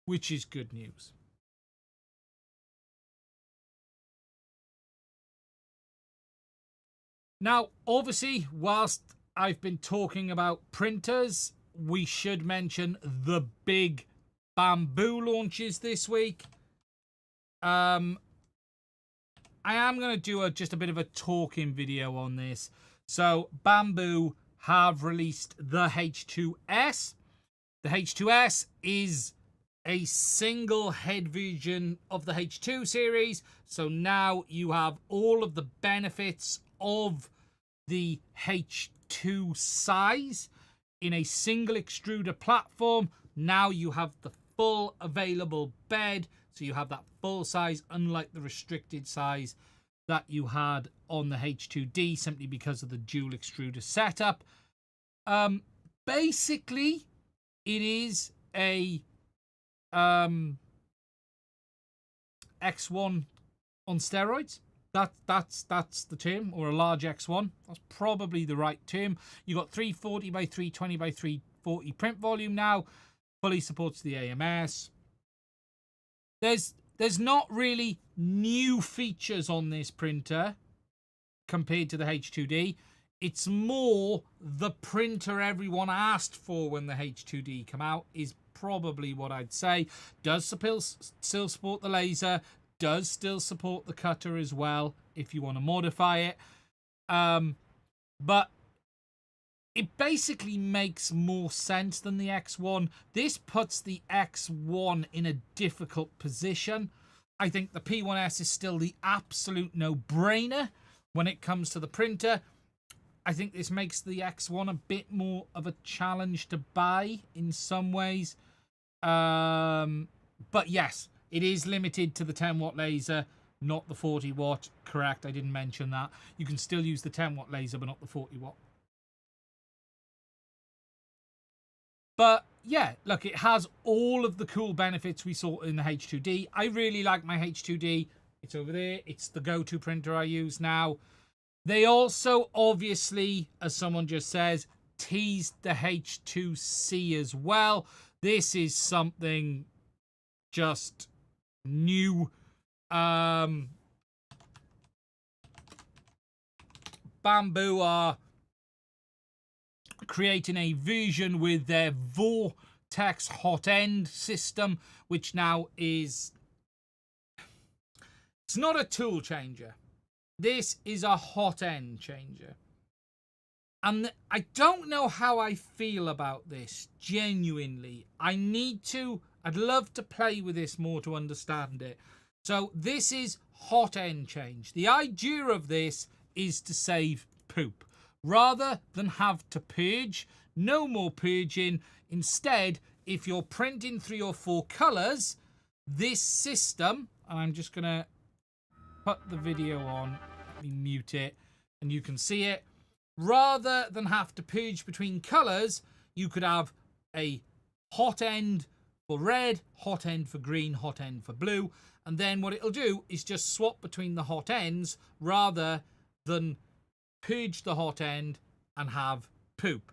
which is good news. Now, obviously, whilst I've been talking about printers, we should mention the big Bamboo launches this week. I am going to do just a bit of a talking video on this. So, Bamboo have released the H2S. The H2S is a single head version of the H2 series. So now you have all of the benefits of the H2 size in a single extruder platform. Now you have the full available bed. So you have that full size, unlike the restricted size that you had on the H2D simply because of the dual extruder setup. Basically, it is a X1 on steroids. That's the term, or a large X1. That's probably the right term. You got 340 by 320 by 340 print volume now. Fully supports the AMS. There's not really new features on this printer compared to the H2D. It's more the printer everyone asked for when the H2D came out is probably what I'd say. Does still support the laser, does still support the cutter as well if you want to modify it. But it basically makes more sense than the X1. This puts the X1 in a difficult position. I think the P1S is still the absolute no-brainer when it comes to the printer. I think this makes the X1 a bit more of a challenge to buy in some ways. But yes, it is limited to the 10-watt laser, not the 40-watt. Correct, I didn't mention that. You can still use the 10-watt laser, but not the 40-watt. But yeah, look, it has all of the cool benefits we saw in the H2D. I really like my H2D. It's over there. It's the go-to printer I use now. They also, obviously, as someone just says, teased the H2C as well. This is something just new. Bamboo are creating a version with their Vortex hot end system, which now is... It's not a tool changer. This is a hot end changer. And I don't know how I feel about this, genuinely. I'd love to play with this more to understand it. So this is hot end change. The idea of this is to save poop. Rather than have to purge, no more purging. Instead, if you're printing 3 or 4 colors, this system, and I'm just going to put the video on, let me mute it, and you can see it. Rather than have to purge between colors, you could have a hot end for red, hot end for green, hot end for blue. And then what it'll do is just swap between the hot ends rather than purge the hot end and have poop.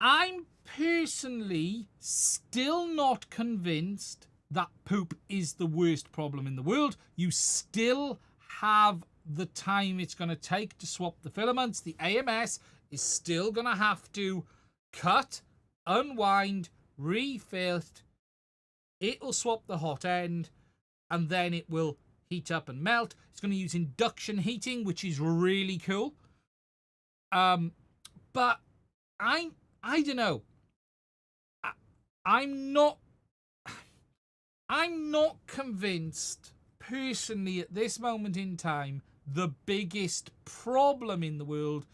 I'm personally still not convinced that poop is the worst problem in the world. You still have the time it's going to take to swap the filaments. The AMS is still going to have to cut, unwind, refill. It'll swap the hot end, and then it will heat up and melt. It's going to use induction heating, which is really cool. But I don't know. I'm not convinced personally at this moment in time the biggest problem in the world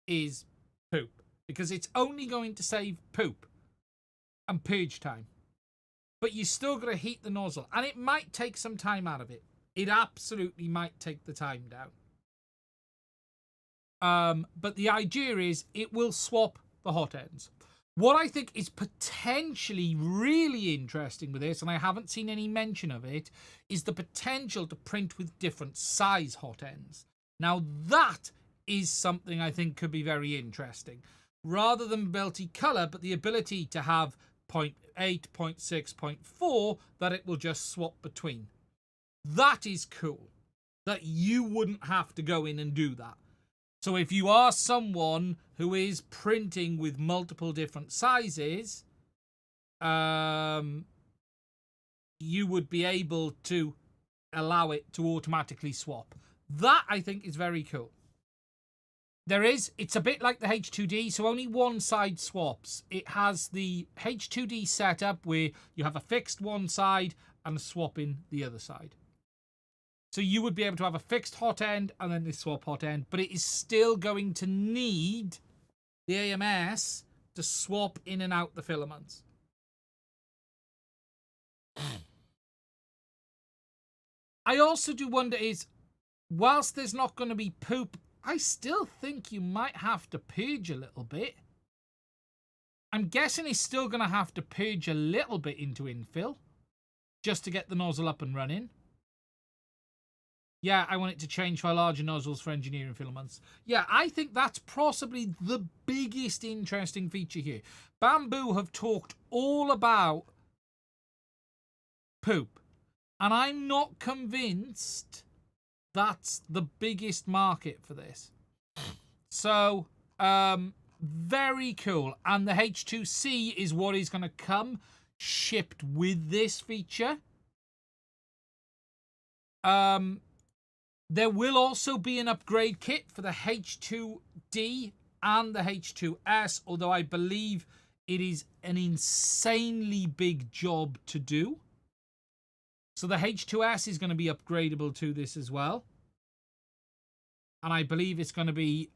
is poop, because it's only going to save poop and purge time. But you still got to heat the nozzle, and it might take some time out of it. It absolutely might take the time down. But the idea is it will swap the hot ends. What I think is potentially really interesting with this, and I haven't seen any mention of it, is the potential to print with different size hot ends. Now that is something I think could be very interesting. Rather than multi-color, but the ability to have 0.8, 0.6, 0.4 that it will just swap between. That is cool. That you wouldn't have to go in and do that. So if you are someone who is printing with multiple different sizes, you would be able to allow it to automatically swap. That, I think, is very cool. It's a bit like the H2D, so only one side swaps. It has the H2D setup where you have a fixed one side and a swap in the other side. So you would be able to have a fixed hot end and then the swap hot end, but it is still going to need the AMS to swap in and out the filaments. I also do wonder is, whilst there's not going to be poop, I still think you might have to purge a little bit. I'm guessing he's still going to have to purge a little bit into infill just to get the nozzle up and running. Yeah, I want it to change for larger nozzles for engineering filaments. Yeah, I think that's possibly the biggest interesting feature here. Bamboo have talked all about poop, and I'm not convinced that's the biggest market for this. So, very cool. And the H2C is what is going to come shipped with this feature. There will also be an upgrade kit for the H2D and the H2S, although I believe it is an insanely big job to do. So the H2S is going to be upgradable to this as well. And I believe it's going to be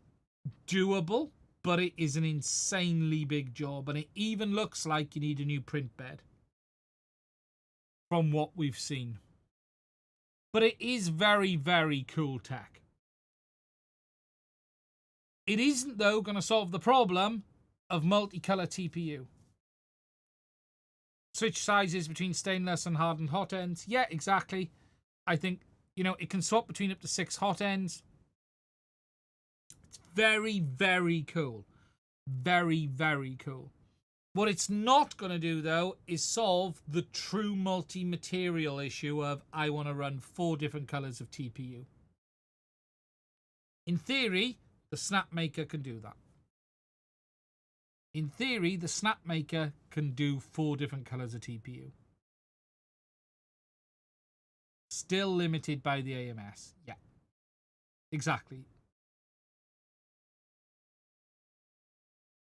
doable, but it is an insanely big job. And it even looks like you need a new print bed from what we've seen. But it is very, very cool tech. It isn't, though, going to solve the problem of multicolour TPU. Switch sizes between stainless and hardened hot ends. Yeah, exactly. I think, it can swap between up to 6 hot ends. It's very, very cool. Very, very cool. What it's not going to do, though, is solve the true multi-material issue of I want to run 4 different colours of TPU. In theory, the Snapmaker can do that. In theory, the Snapmaker can do 4 different colours of TPU. Still limited by the AMS. Yeah. Exactly.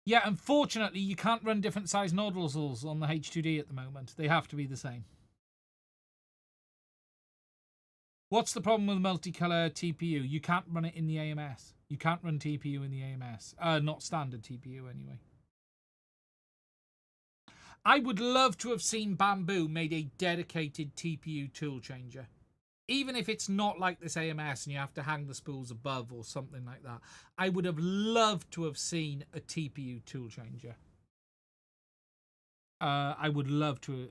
Yeah, unfortunately, you can't run different size nozzles on the H2D at the moment. They have to be the same. What's the problem with multicolour TPU? You can't run it in the AMS. You can't run TPU in the AMS. Not standard TPU, anyway. I would love to have seen Bamboo made a dedicated TPU tool changer. Even if it's not like this AMS and you have to hang the spools above or something like that. I would have loved to have seen a TPU tool changer. I would love to.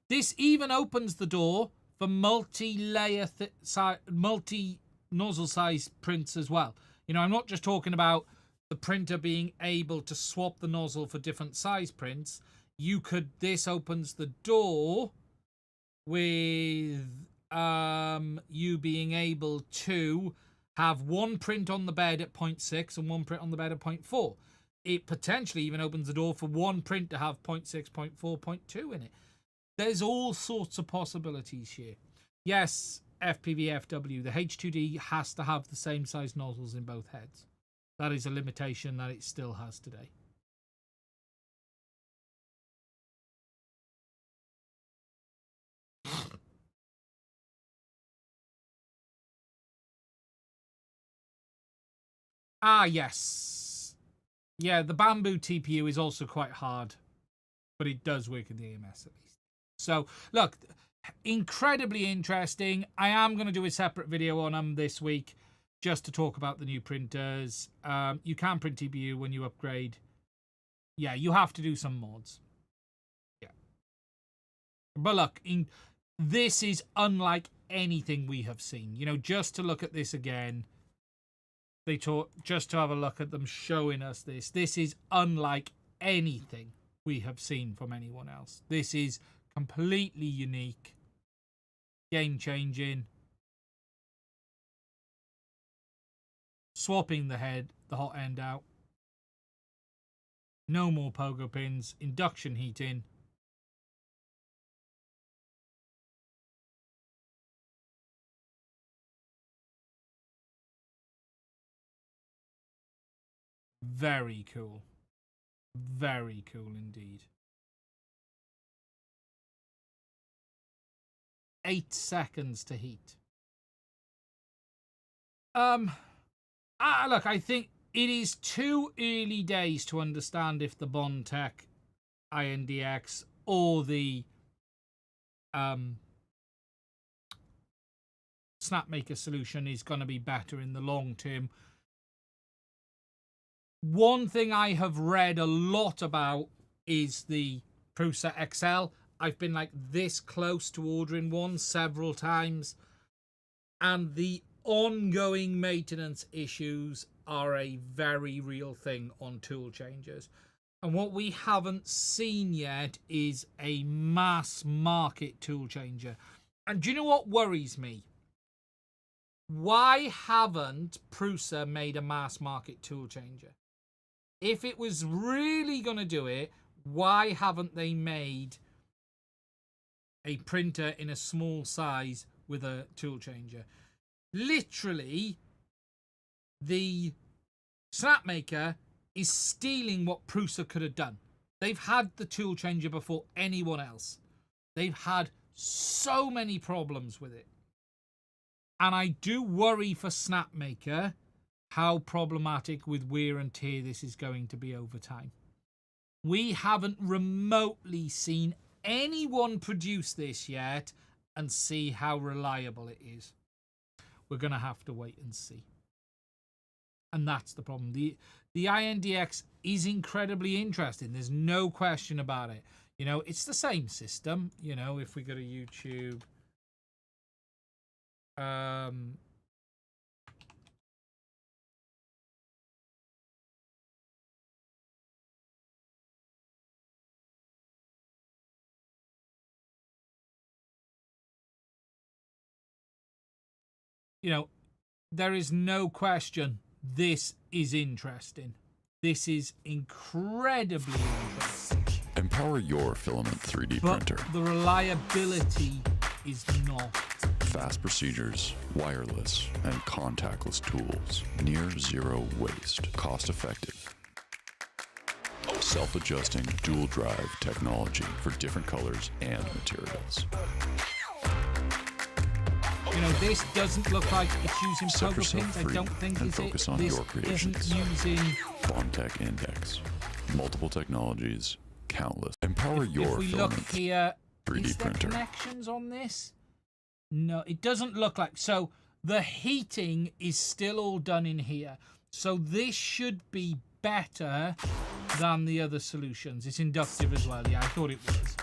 This even opens the door for multi-layer, multi-nozzle size prints as well. I'm not just talking about the printer being able to swap the nozzle for different size prints, this opens the door with you being able to have one print on the bed at 0.6 and one print on the bed at 0.4. It potentially even opens the door for one print to have 0.6, 0.4, 0.2 in it. There's all sorts of possibilities here. Yes, FPV-FW, the H2D has to have the same size nozzles in both heads. That is a limitation that it still has today. Ah, yes. Yeah, the Bamboo TPU is also quite hard, but it does work in the AMS at least. So, look, incredibly interesting. I am going to do a separate video on them this week just to talk about the new printers. You can print TPU when you upgrade. Yeah, you have to do some mods. Yeah. But look, this is unlike anything we have seen. You know, just to look at this again, just to have a look at them showing us this. This is unlike anything we have seen from anyone else. This is completely unique, game-changing. Swapping the hot end out. No more pogo pins. Induction heating. Very cool. Very cool indeed. 8 seconds to heat. Look, I think it is too early days to understand if the Bondtech INDX or the Snapmaker solution is going to be better in the long term. One thing I have read a lot about is the Prusa XL. I've been like this close to ordering one several times, and the ongoing maintenance issues are a very real thing on tool changers. And what we haven't seen yet is a mass market tool changer. And do you know what worries me? Why haven't Prusa made a mass market tool changer? If it was really going to do it, why haven't they made a printer in a small size with a tool changer? Literally, the Snapmaker is stealing what Prusa could have done. They've had the tool changer before anyone else. They've had so many problems with it. And I do worry for Snapmaker how problematic with wear and tear this is going to be over time. We haven't remotely seen anyone produce this yet and see how reliable it is. We're going to have to wait and see. And that's the problem. The INDX is incredibly interesting. There's no question about it. You know, it's the same system. You know, if we go to YouTube, you know, there is no question this is interesting. This is incredibly interesting. Empower your filament 3D printer. The reliability is not. Fast procedures, wireless, and contactless tools. Near zero waste. Cost effective. Self-adjusting dual drive technology for different colors and materials. You know, this doesn't look like it's using Set pogo yourself pins. I free don't think and it's focus it. on This your creations. isn't using. Bondtech Index. Multiple technologies, countless. Empower your If we filament look here, 3D is there printer. connections on this? No, it doesn't look like. So the heating is still all done in here. So this should be better than the other solutions. It's inductive as well. Yeah, I thought it was.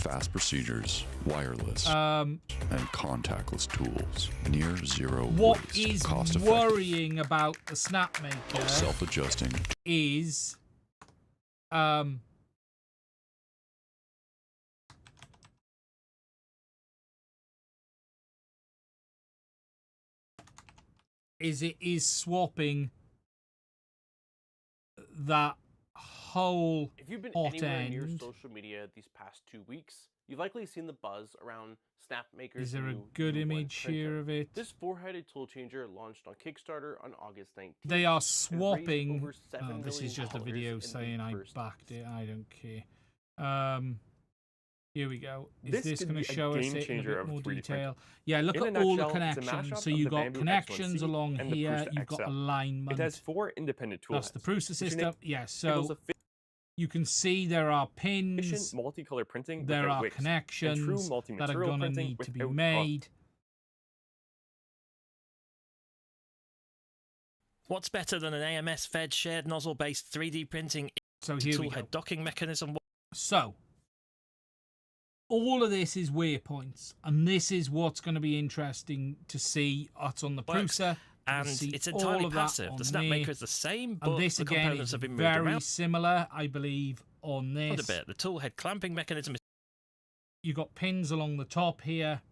fast procedures, wireless, Um, and contactless tools. Near zero what waste, is cost-effective, worrying about the Snapmaker self-adjusting, is it is swapping that whole If you've been hot anywhere near end. social media these past 2 weeks, you've likely seen the buzz around Snapmaker's Is there a new good U1 image printer. here of it? This four-headed tool changer launched on Kickstarter on August 19th. They are and raised swapping. over $7 Oh, this is just a million video in the saying I first backed phase. it. I don't care. Here we go. Is This this could going be to a show us game it in a changer bit of more 3D printing. detail? Yeah, look In a at all the nutshell, it's a connections. mashup So of you've the got Bamboo connections X1C along and the here. Prusa You've got XL. alignment. It has 4 independent tool That's the heads, Prusa which system. Yeah, enables so you can see there are pins. efficient multicolor printing There without are wicks, and true connections that are multi-material going to printing need to be without made. What's better than an AMS-fed shared nozzle-based 3D printing So here we go. toolhead docking mechanism? So, all of this is waypoints, and this is what's going to be interesting to see. It's on the Works. Prusa, And see it's all entirely of that passive. on The there. Snapmaker is the same, but And this the again components is have been moved very around similar, I believe, on a this. bit. The toolhead clamping mechanism is You've got pins along the top here.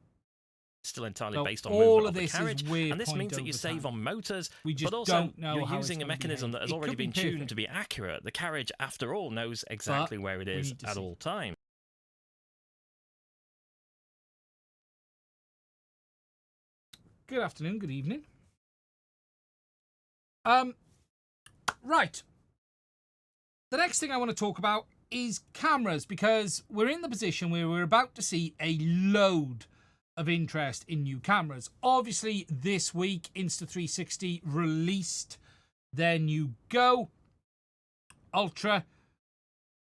still entirely So based on all movement of of the this is carriage, and this waypoint means that you over save time. on motors, We just but also don't know you're how it's using a gonna mechanism behave. that has It already could be been tuned perfect. to be accurate. The carriage, after all, knows exactly where it we is need to at see. all times. Good afternoon, good evening. Right. The next thing I want to talk about is cameras, because we're in the position where we're about to see a load of interest in new cameras. Obviously, this week, Insta360 released their new Go Ultra,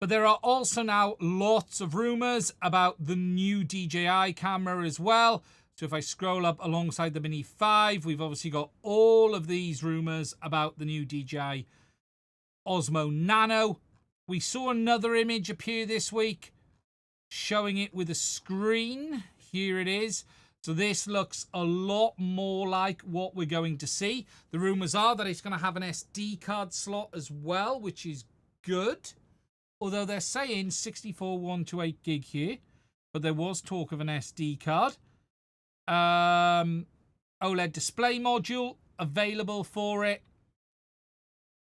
but there are also now lots of rumors about the new DJI camera as well. So if I scroll up alongside the Mini 5, we've obviously got all of these rumors about the new DJI Osmo Nano. We saw another image appear this week showing it with a screen. Here it is. So this looks a lot more like what we're going to see. The rumors are that it's going to have an SD card slot as well, which is good. Although they're saying 64 128 gig here, but there was talk of an SD card. OLED display module available for it.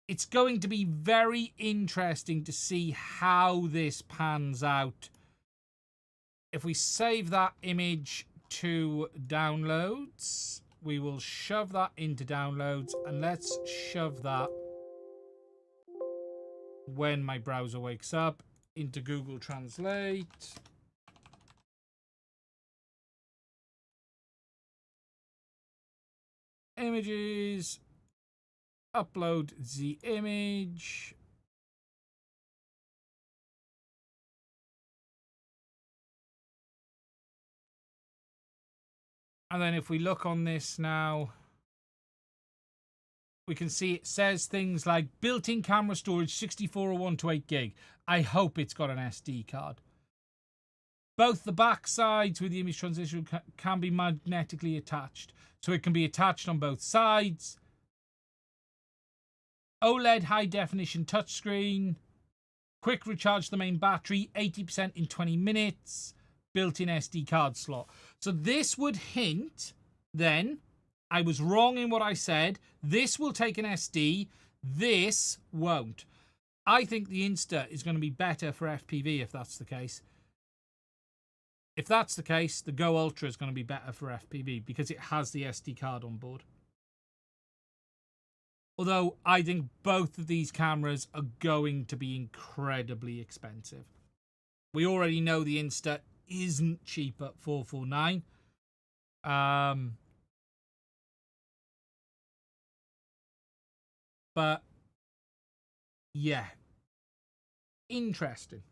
It's going to be very interesting to see how this pans out. If we save that image to downloads, we will shove that into downloads, and let's shove that, when my browser wakes up, into Google Translate. Images, upload the image. And then if we look on this now, we can see it says things like built-in camera storage 64 or 128 gig. I hope it's got an SD card. Both the back sides with the image transition can be magnetically attached. So it can be attached on both sides. OLED high definition touchscreen. Quick recharge the main battery, 80% in 20 minutes. Built-in SD card slot. So this would hint, then, I was wrong in what I said. This will take an SD. This won't. I think the Insta is going to be better for FPV if that's the case. If that's the case, the Go Ultra is going to be better for FPV because it has the SD card on board. Although I think both of these cameras are going to be incredibly expensive. We already know the Insta isn't cheap at $449. But yeah, interesting.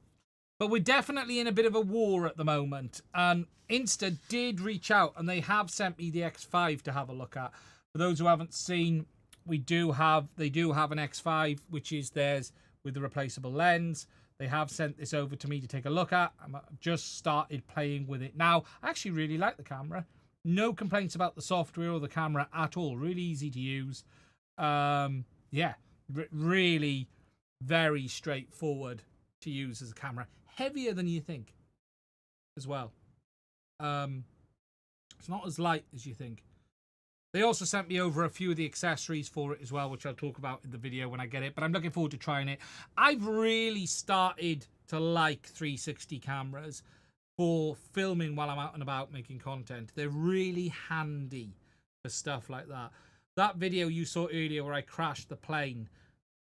But we're definitely in a bit of a war at the moment. Insta did reach out and they have sent me the X5 to have a look at. For those who haven't seen, they do have an X5, which is theirs with the replaceable lens. They have sent this over to me to take a look at. I've just started playing with it now. I actually really like the camera. No complaints about the software or the camera at all. Really easy to use. Yeah, really very straightforward to use as a camera. Heavier than you think as well. It's not as light as you think. They also sent me over a few of the accessories for it as well, which I'll talk about in the video when I get it, but I'm looking forward to trying it. I've really started to like 360 cameras for filming while I'm out and about making content. They're really handy for stuff like that. That video you saw earlier where I crashed the plane,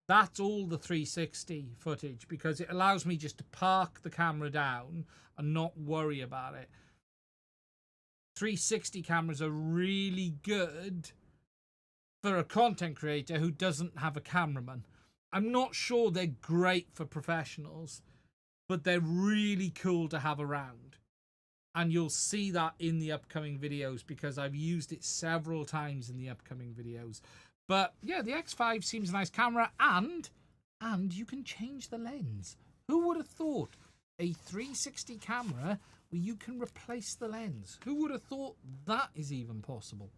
that's all the 360 footage because it allows me just to park the camera down and not worry about it. 360 cameras are really good for a content creator who doesn't have a cameraman. I'm not sure they're great for professionals, but they're really cool to have around. And you'll see that in the upcoming videos because I've used it several times in the upcoming videos. But yeah, the X5 seems a nice camera and you can change the lens. Who would have thought a 360 camera where you can replace the lens? Who would have thought that is even possible?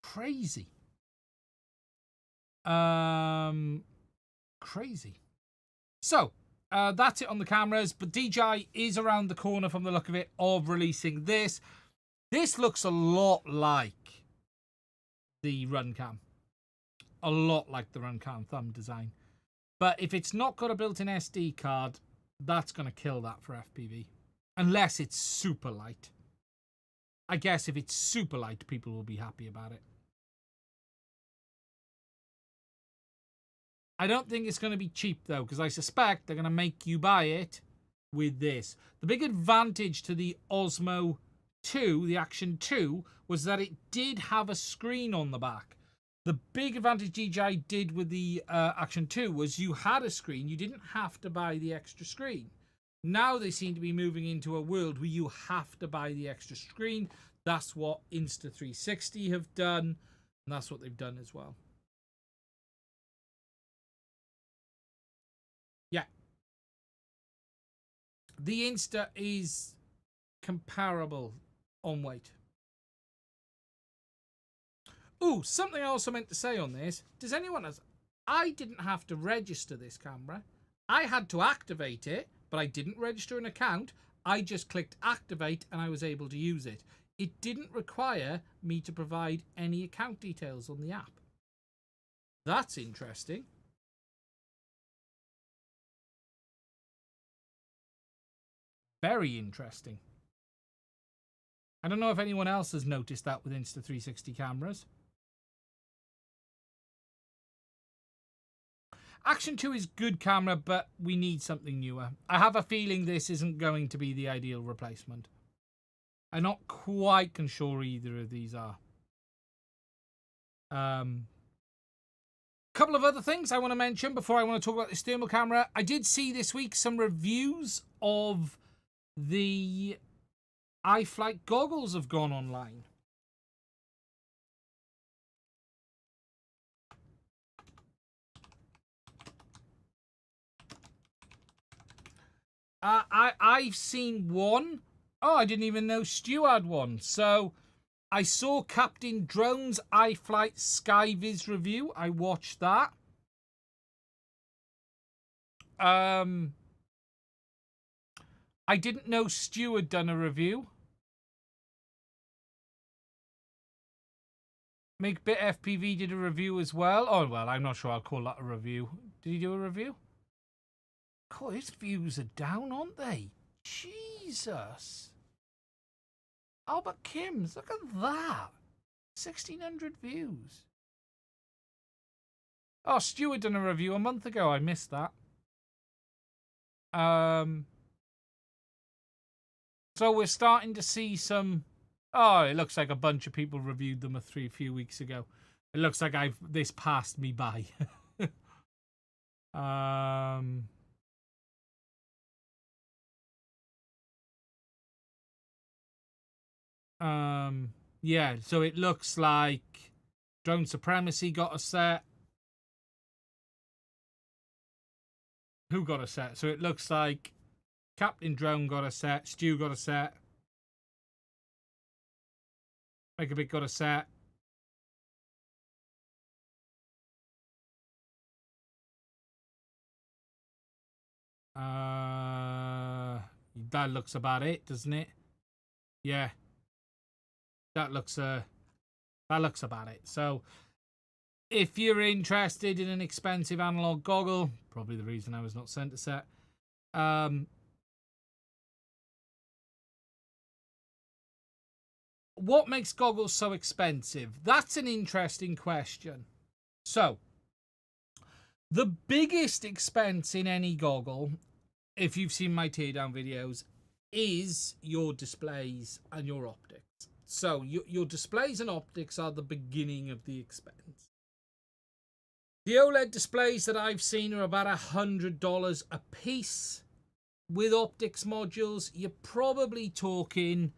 Crazy. Crazy. So, that's it on the cameras, but DJI is around the corner from the look of it of releasing this. This looks a lot like the Runcam. A lot like the Runcam thumb design. But if it's not got a built-in SD card, that's going to kill that for FPV. Unless it's super light. I guess if it's super light, people will be happy about it. I don't think it's going to be cheap, though, because I suspect they're going to make you buy it with this. The big advantage to the Osmo 2, the Action 2, was that it did have a screen on the back. The big advantage DJI did with the Action 2 was you had a screen. You didn't have to buy the extra screen. Now they seem to be moving into a world where you have to buy the extra screen. That's what Insta360 have done, and that's what they've done as well. Yeah. The Insta is comparable on weight. Ooh, something I also meant to say on this. Does anyone else... I didn't have to register this camera. I had to activate it, but I didn't register an account. I just clicked activate and I was able to use it. It didn't require me to provide any account details on the app. That's interesting. Very interesting. I don't know if anyone else has noticed that with Insta360 cameras. Action 2 is good camera, but we need something newer. I have a feeling this isn't going to be the ideal replacement. I'm not quite sure either of these are. Couple of other things I want to mention before I want to talk about this thermal camera. I did see this week some reviews of the iFlight goggles have gone online. I've seen one. Oh, I didn't even know Stu had one. So I saw Captain Drone's iFlight Skyviz review. I watched that. I didn't know Stu had done a review. MakeBit FPV did a review as well. Oh, well, I'm not sure I'll call that a review. Did he do a review? God, his views are down, aren't they? Jesus. Albert Kim's, look at that. 1,600 views. Oh, Stu had done a review a month ago. I missed that. So we're starting to see some... Oh, it looks like a bunch of people reviewed them a few weeks ago. It looks like this passed me by. Yeah, so it looks like Drone Supremacy got a set. Who got a set? So it looks like Captain Drone got a set. Stu got a set. Make a Bit got a set. That looks about it, doesn't it? Yeah. That looks about it. So if you're interested in an expensive analog goggle, probably the reason I was not sent a set. What makes goggles so expensive? That's an interesting question. So, the biggest expense in any goggle, if you've seen my teardown videos, is your displays and your optics. So, your displays and optics are the beginning of the expense. The OLED displays that I've seen are about $100 a piece. With optics modules, you're probably talking,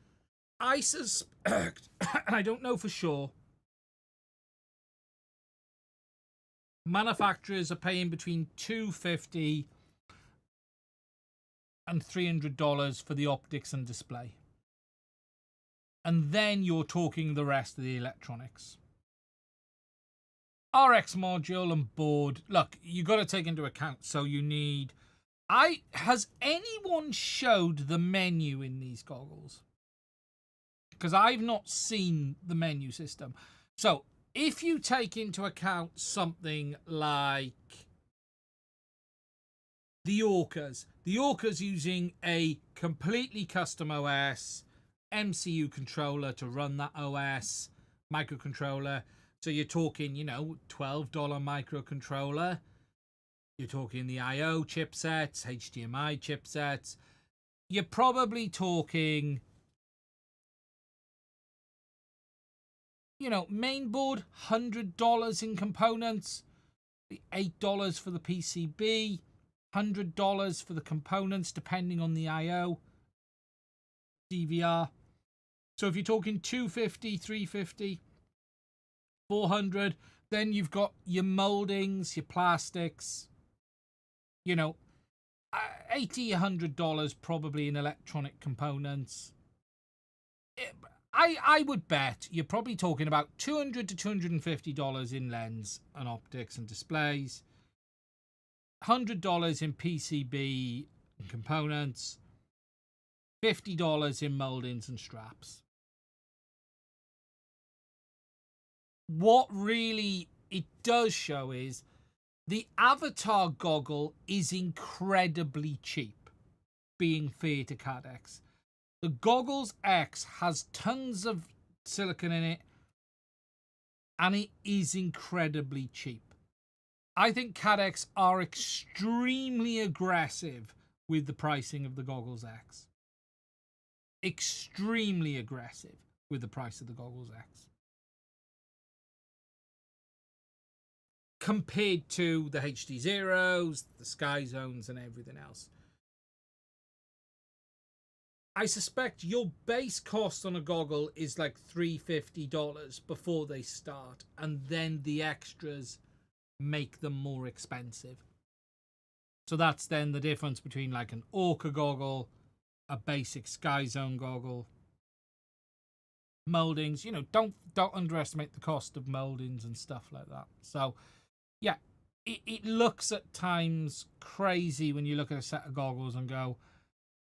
I suspect, and I don't know for sure, manufacturers are paying between $250 and $300 for the optics and display. And then you're talking the rest of the electronics. RX module and board. Look, you got to take into account. So you need... Has anyone showed the menu in these goggles? Because I've not seen the menu system. So if you take into account something like the Orcas using a completely custom OS, MCU controller to run that OS, microcontroller. So you're talking, $12 microcontroller. You're talking the I/O chipsets, HDMI chipsets. You're probably talking, mainboard, $100 in components, $8 for the PCB, $100 for the components, depending on the I/O, DVR. So if you're talking $250, $350, $400, then you've got your moldings, your plastics, $80, $100 probably in electronic components. I would bet you're probably talking about $200 to $250 in lens and optics and displays, $100 in PCB and components, $50 in moldings and straps. What really it does show is the Avatar goggle is incredibly cheap, being fair to CaddX. The Goggles X has tons of silicon in it, and it is incredibly cheap. I think CaddX are extremely aggressive with the pricing of the Goggles X. Extremely aggressive with the price of the Goggles X. Compared to the HD Zeros, the Sky Zones, and everything else. I suspect your base cost on a goggle is like $350 before they start, and then the extras make them more expensive. So that's then the difference between like an Orca goggle, a basic Sky Zone goggle, moldings. Don't underestimate the cost of moldings and stuff like that. So yeah, it looks at times crazy when you look at a set of goggles and go,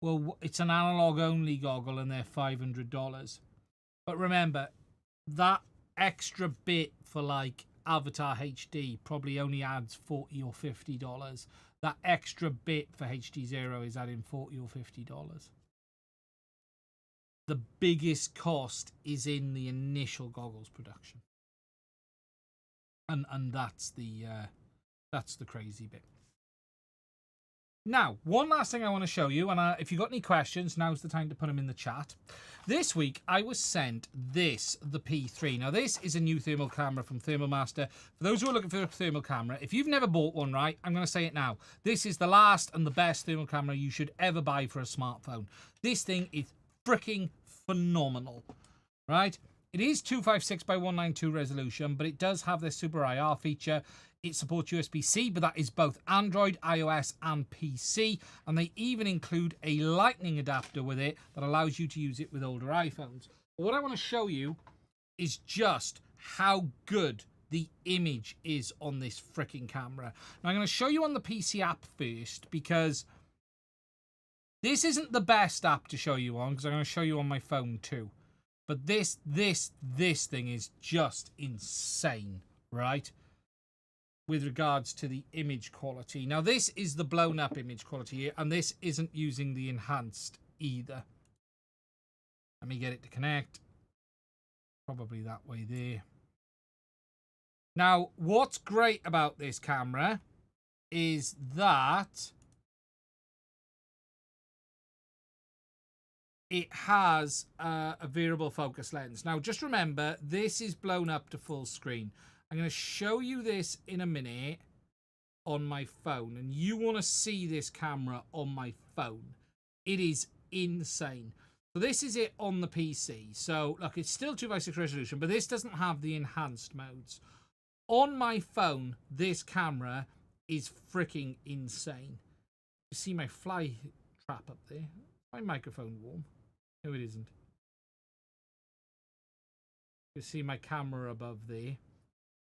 well, it's an analog only goggle and they're $500. But remember, that extra bit for like Avatar HD probably only adds $40 or $50. That extra bit for HD Zero is adding $40 or $50. The biggest cost is in the initial goggles production. And that's the crazy bit. Now, one last thing I want to show you, and if you've got any questions, now's the time to put them in the chat. This week, I was sent the P3. Now, this is a new thermal camera from Thermal Master. For those who are looking for a thermal camera, if you've never bought one, right, I'm going to say it now. This is the last and the best thermal camera you should ever buy for a smartphone. This thing is freaking phenomenal, right? It is 256 by 192 resolution, but it does have this Super IR feature. It supports USB-C, but that is both Android, iOS, and PC. And they even include a lightning adapter with it that allows you to use it with older iPhones. But what I want to show you is just how good the image is on this freaking camera. Now, I'm going to show you on the PC app first, because this isn't the best app to show you on, because I'm going to show you on my phone too. But this thing is just insane, right? With regards to the image quality. Now, this is the blown up image quality, and this isn't using the enhanced either. Let me get it to connect. Probably that way there. Now, what's great about this camera is that it has a variable focus lens. Now, just remember, this is blown up to full screen. I'm going to show you this in a minute on my phone, and you want to see this camera on my phone. It is insane. So this is it on the PC. So, look, it's still 2x6 resolution, but this doesn't have the enhanced modes. On my phone, this camera is freaking insane. You see my fly trap up there? My microphone warm? No, it isn't. You see my camera above there.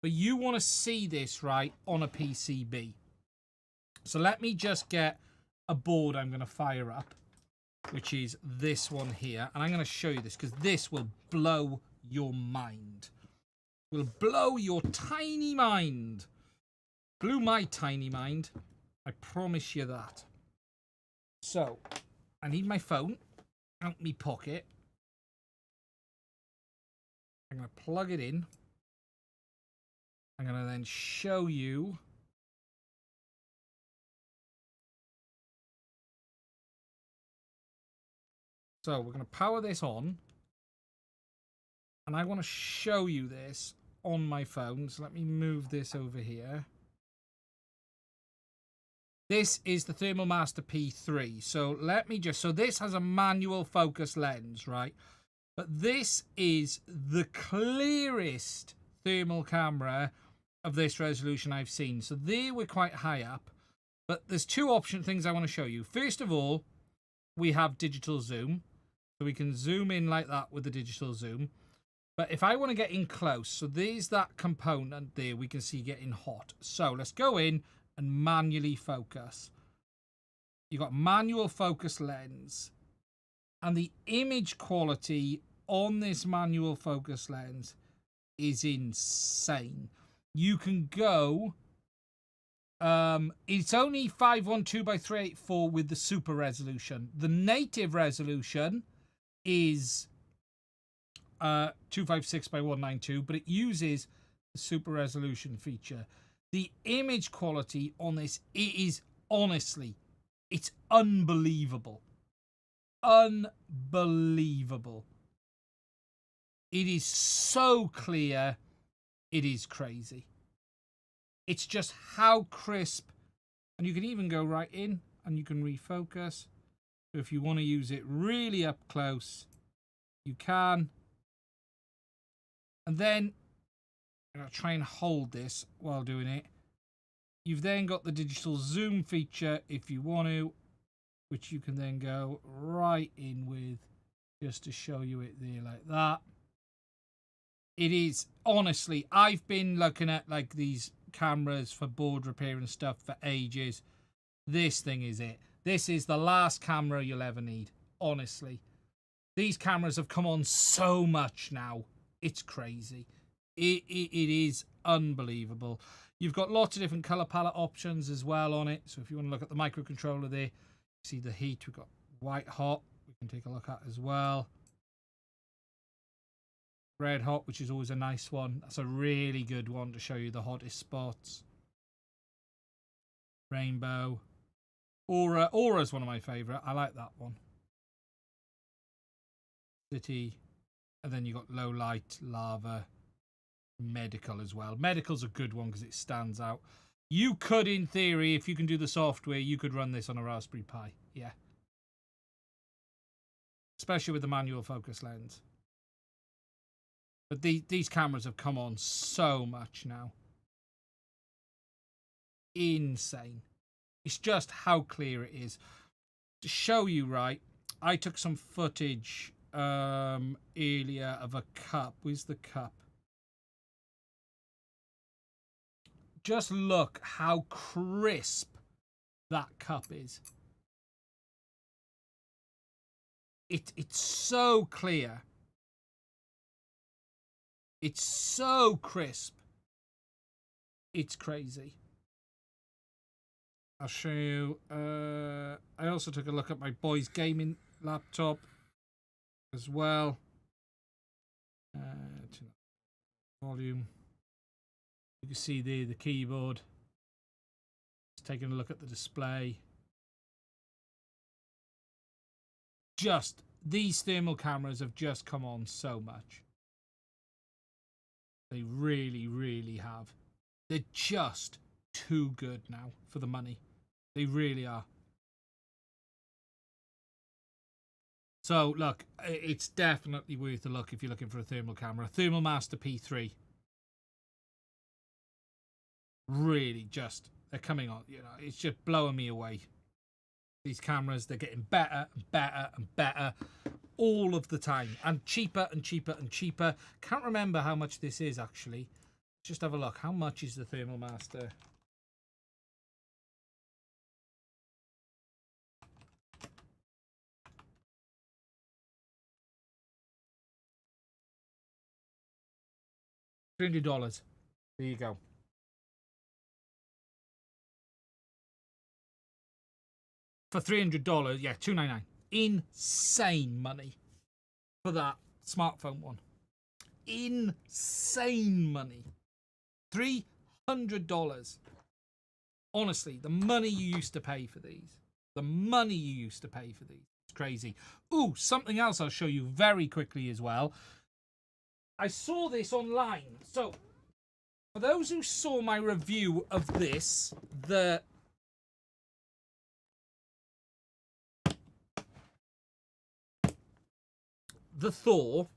But you want to see this, right, on a PCB. So let me just get a board I'm going to fire up, which is this one here. And I'm going to show you this, because this will blow your mind. Will blow your tiny mind. Blew my tiny mind. I promise you that. So, I need my phone out me pocket. I'm going to plug it in. I'm going to then show you so we're going to power this on, and I want to show you this on my phone. So let me move this over here. This is the Thermal Master P3. So let me just, so this has a manual focus lens, right? But this is the clearest thermal camera of this resolution I've seen. So there we're quite high up, but there's two things I want to show you. First of all, we have digital zoom, so we can zoom in like that with the digital zoom. But if I want to get in close, so there's that component there we can see getting hot. So let's go in and manually focus. You've got manual focus lens, and the image quality on this manual focus lens is insane. You can go, it's only 512 by 384 with the super resolution. The native resolution is 256 by 192, but it uses the super resolution feature. The image quality on this, it is honestly, it's unbelievable. Unbelievable. It is so clear. It is crazy. It's just how crisp. And you can even go right in and you can refocus. So if you want to use it really up close, you can. And then I'm going to try and hold this while doing it. You've then got the digital zoom feature if you want to, which you can then go right in with just to show you it there like that. It is, honestly, I've been looking at like these cameras for board repair and stuff for ages. This thing is it. This is the last camera you'll ever need, honestly. These cameras have come on so much now. It's crazy. It is unbelievable. You've got lots of different color palette options as well on it. So if you want to look at the microcontroller there, see the heat. We've got white hot. We can take a look at as well. Red hot, which is always a nice one. That's a really good one to show you the hottest spots. Rainbow. Aura. Aura is one of my favorite. I like that one. City. And then you got low light, lava, medical as well. Medical's a good one because it stands out. You could, in theory, if you can do the software, you could run this on a Raspberry Pi. Yeah. Especially with the manual focus lens. But these cameras have come on so much now. Insane. It's just how clear it is. To show you, right, I took some footage earlier of a cup. Where's the cup? Just look how crisp that cup is. It's so clear. It's so crisp. It's crazy. I'll show you. I also took a look at my boy's gaming laptop as well. Volume. You can see there the keyboard. Just taking a look at the display. Just these thermal cameras have just come on so much. They really, really have. They're just too good now for the money. They really are. So look, it's definitely worth a look if you're looking for a thermal camera. Thermal Master P3. Really just, they're coming on, you know, it's just blowing me away. These cameras, they're getting better and better and better all of the time, and cheaper and cheaper and cheaper. Can't remember how much this is actually. Just have a look. How much is the Thermal Master? $300. There you go. For $300, yeah, $299. Insane money for that smartphone one. Insane money. $300. Honestly, the money you used to pay for these. The money you used to pay for these. It's crazy. Ooh, something else I'll show you very quickly as well. I saw this online. So, for those who saw my review of this, the Thor,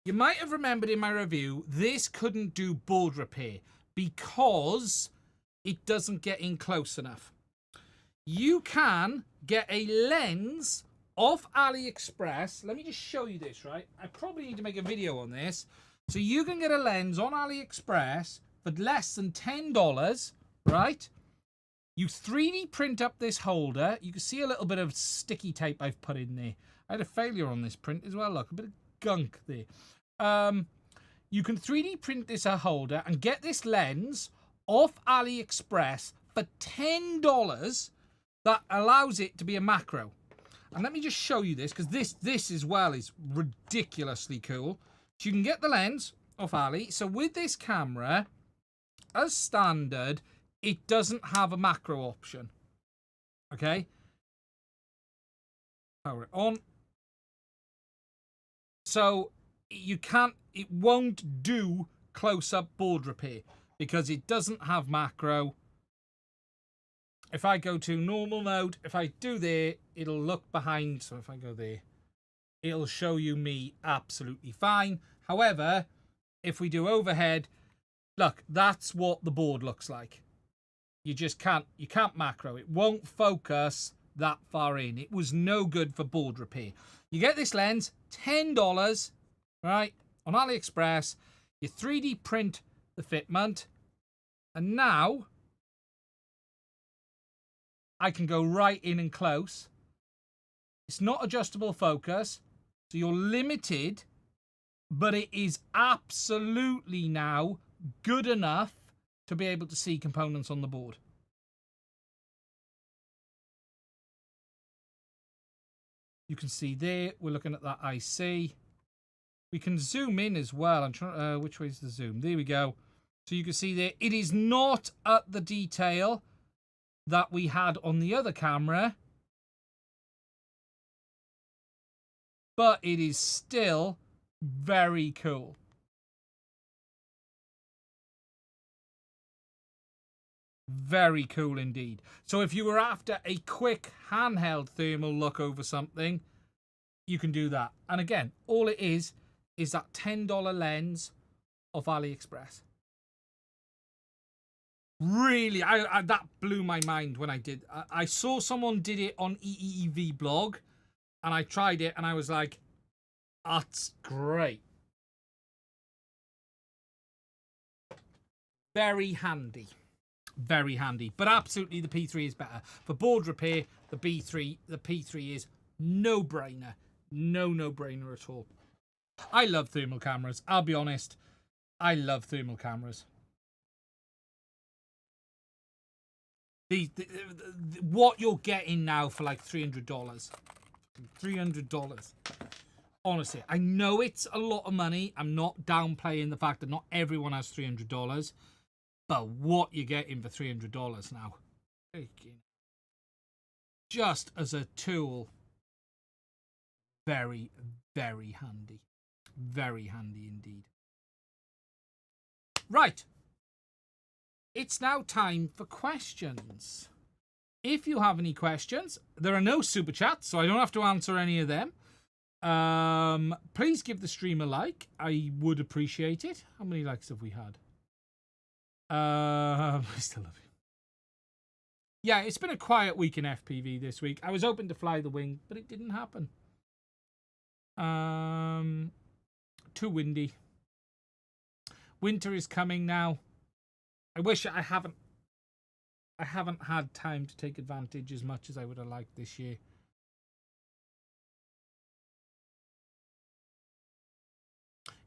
you might have remembered in my review, this couldn't do board repair because it doesn't get in close enough. You can get a lens off AliExpress. Let me just show you this, right? I probably need to make a video on this. So you can get a lens on AliExpress for less than $10, right? You 3D print up this holder. You can see a little bit of sticky tape I've put in there. I had a failure on this print as well. Look, a bit of gunk there. You can 3D print this a holder and get this lens off AliExpress for $10 that allows it to be a macro. And let me just show you this, because this as well is ridiculously cool. So you can get the lens off Ali. So with this camera, as standard, it doesn't have a macro option. Okay? Power it on. So it won't do close-up board repair because it doesn't have macro. If I go to normal mode, if I do there, it'll look behind. So if I go there, it'll show you me absolutely fine. However, if we do overhead, look, that's what the board looks like. You can't macro. It won't focus that far in. It was no good for board repair. You get this lens, $10, right, on AliExpress. You 3D print the fitment, and now I can go right in and close. It's not adjustable focus, so you're limited, but it is absolutely now good enough to be able to see components on the board. You can see there, we're looking at that IC. We can zoom in as well. I'm trying, which way is the zoom? There we go. So you can see there, it is not at the detail that we had on the other camera, but it is still very cool. Very cool indeed. So if you were after a quick handheld thermal look over something, you can do that. And again, all it is is that $10 lens off AliExpress. Really, I that blew my mind when I did. I saw someone did it on EEV blog, and I tried it, and I was like, that's great. Very handy. Very handy. But absolutely, the P3 is better. For board repair, the P3 is no-brainer. No-brainer at all. I love thermal cameras. I'll be honest. I love thermal cameras. What you're getting now for like $300. $300. Honestly, I know it's a lot of money. I'm not downplaying the fact that not everyone has $300. But what you're getting for $300 now. Just as a tool. Very, very handy. Very handy indeed. Right. It's now time for questions. If you have any questions, there are no super chats, so I don't have to answer any of them. Please give the stream a like. I would appreciate it. How many likes have we had? I still love you. Yeah, it's been a quiet week in FPV this week. I was hoping to fly the wing, but it didn't happen. Too windy. Winter is coming now. I wish I haven't had time to take advantage as much as I would have liked this year.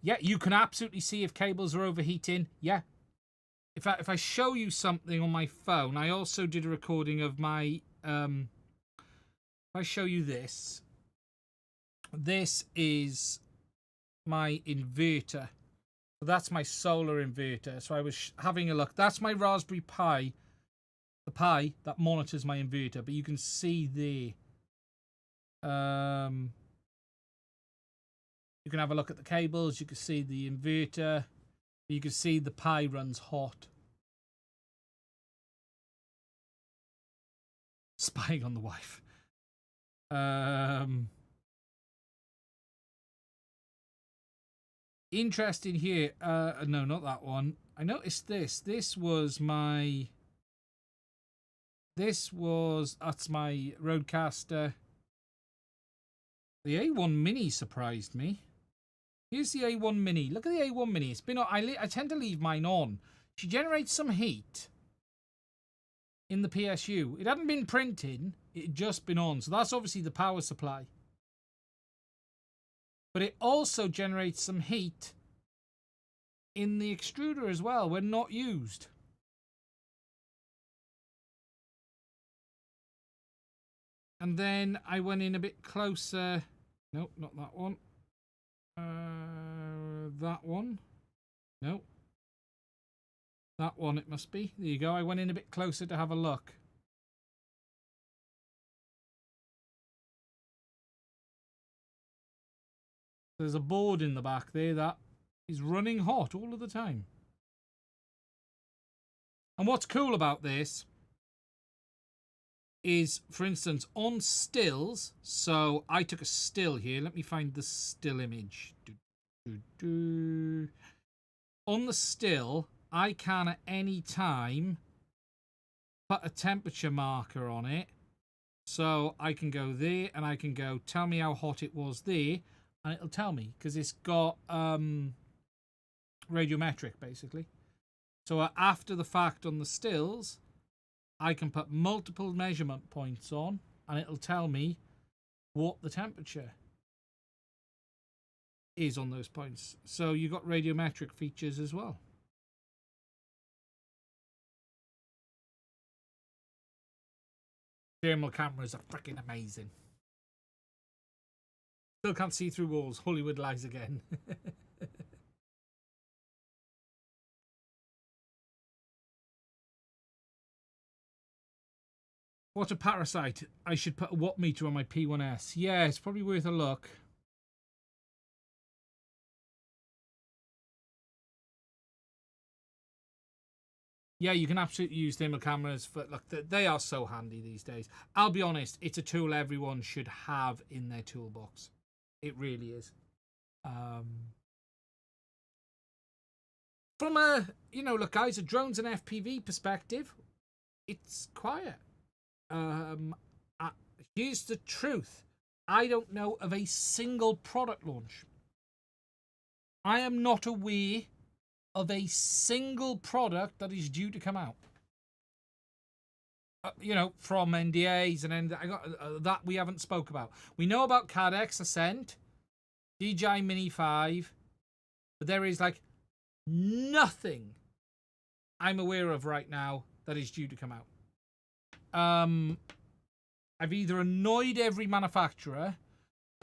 Yeah, you can absolutely see if cables are overheating. Yeah. If I show you something on my phone, I also did a recording of my if I show you this. This is my inverter. So that's my solar inverter. So I was having a look. That's my Raspberry Pi. The Pi that monitors my inverter. But you can see there. You can have a look at the cables. You can see the inverter. You can see the Pi runs hot. Spying on the wife. Interesting here. No, not that one. I noticed this. That's my Rodecaster. The A1 Mini surprised me. Here's the A1 Mini. Look at the A1 Mini. It's been on. I tend to leave mine on. She generates some heat in the PSU. It hadn't been printing. It had just been on. So that's obviously the power supply. But it also generates some heat in the extruder as well when not used. And then I went in a bit closer. Nope, not that one. That one. Nope. That one it must be. There you go. I went in a bit closer to have a look. There's a board in the back there that is running hot all of the time. And what's cool about this is, for instance, on stills. So I took a still here. Let me find the still image. On the still, I can at any time put a temperature marker on it. So I can go there and I can go, tell me how hot it was there. And it'll tell me because it's got radiometric basically. So after the fact on the stills, I can put multiple measurement points on and it'll tell me what the temperature is on those points. So you got radiometric features as well. Thermal cameras are freaking amazing. Still can't see through walls. Hollywood lies again. What a parasite. I should put a watt meter on my P1S. Yeah, it's probably worth a look. Yeah, you can absolutely use thermal cameras for, look, they are so handy these days. I'll be honest, it's a tool everyone should have in their toolbox. It really is. from a, look, guys, a drones and FPV perspective, it's quiet. Here's the truth. I don't know of a single product launch. I am not aware of a single product that is due to come out. From NDAs and that we haven't spoke about. We know about CaddX, Ascent, DJI Mini 5, but there is like nothing I'm aware of right now that is due to come out. I've either annoyed every manufacturer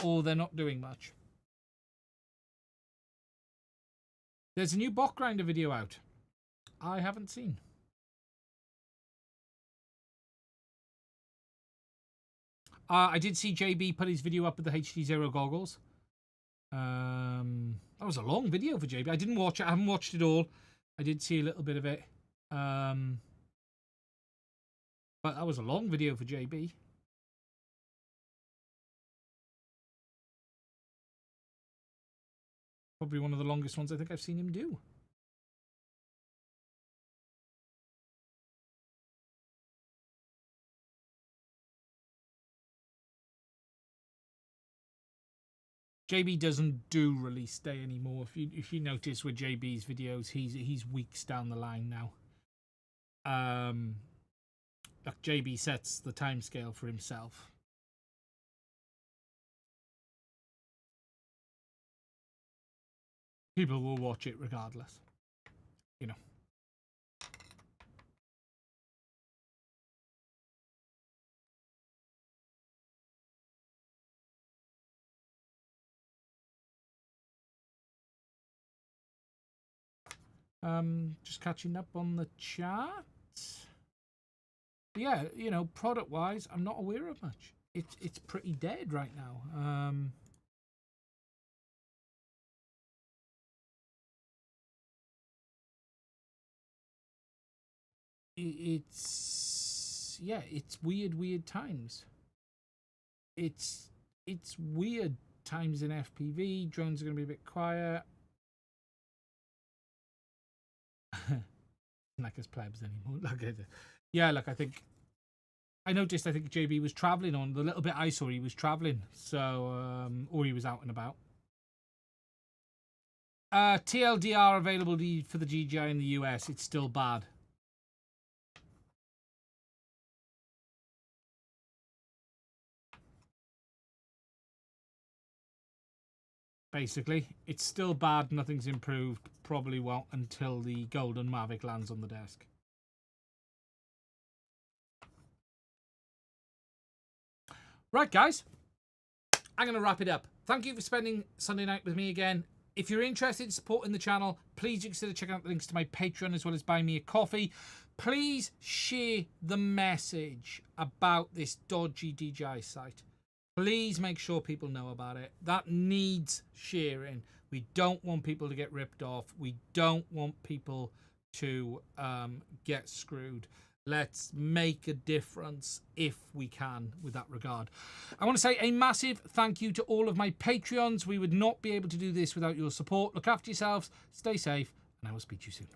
or they're not doing much. There's a new bot grinder video out. I haven't seen. I did see JB put his video up with the HD0 goggles. That was a long video for JB. I didn't watch it. I haven't watched it all. I did see a little bit of it. But that was a long video for JB. Probably one of the longest ones I think I've seen him do. JB doesn't do release day anymore. If you notice with JB's videos, he's weeks down the line now. Like JB sets the timescale for himself. People will watch it regardless. Just catching up on the chat. Yeah, product wise, I'm not aware of much. It's pretty dead right now. It's weird times. It's weird times in FPV. Drones are going to be a bit quiet. Like as plebs anymore. I noticed I think JB was traveling on the little bit I saw. He was traveling, so or he was out and about. TLDR available for the DJI in the US. It's still bad. Basically, it's still bad. Nothing's improved. Probably won't until the golden Mavic lands on the desk. Right, guys. I'm going to wrap it up. Thank you for spending Sunday night with me again. If you're interested in supporting the channel, please consider checking out the links to my Patreon as well as buy me a coffee. Please share the message about this dodgy DJI site. Please make sure people know about it. That needs sharing. We don't want people to get ripped off. We don't want people to get screwed. Let's make a difference if we can with that regard. I want to say a massive thank you to all of my Patreons. We would not be able to do this without your support. Look after yourselves, stay safe, and I will speak to you soon.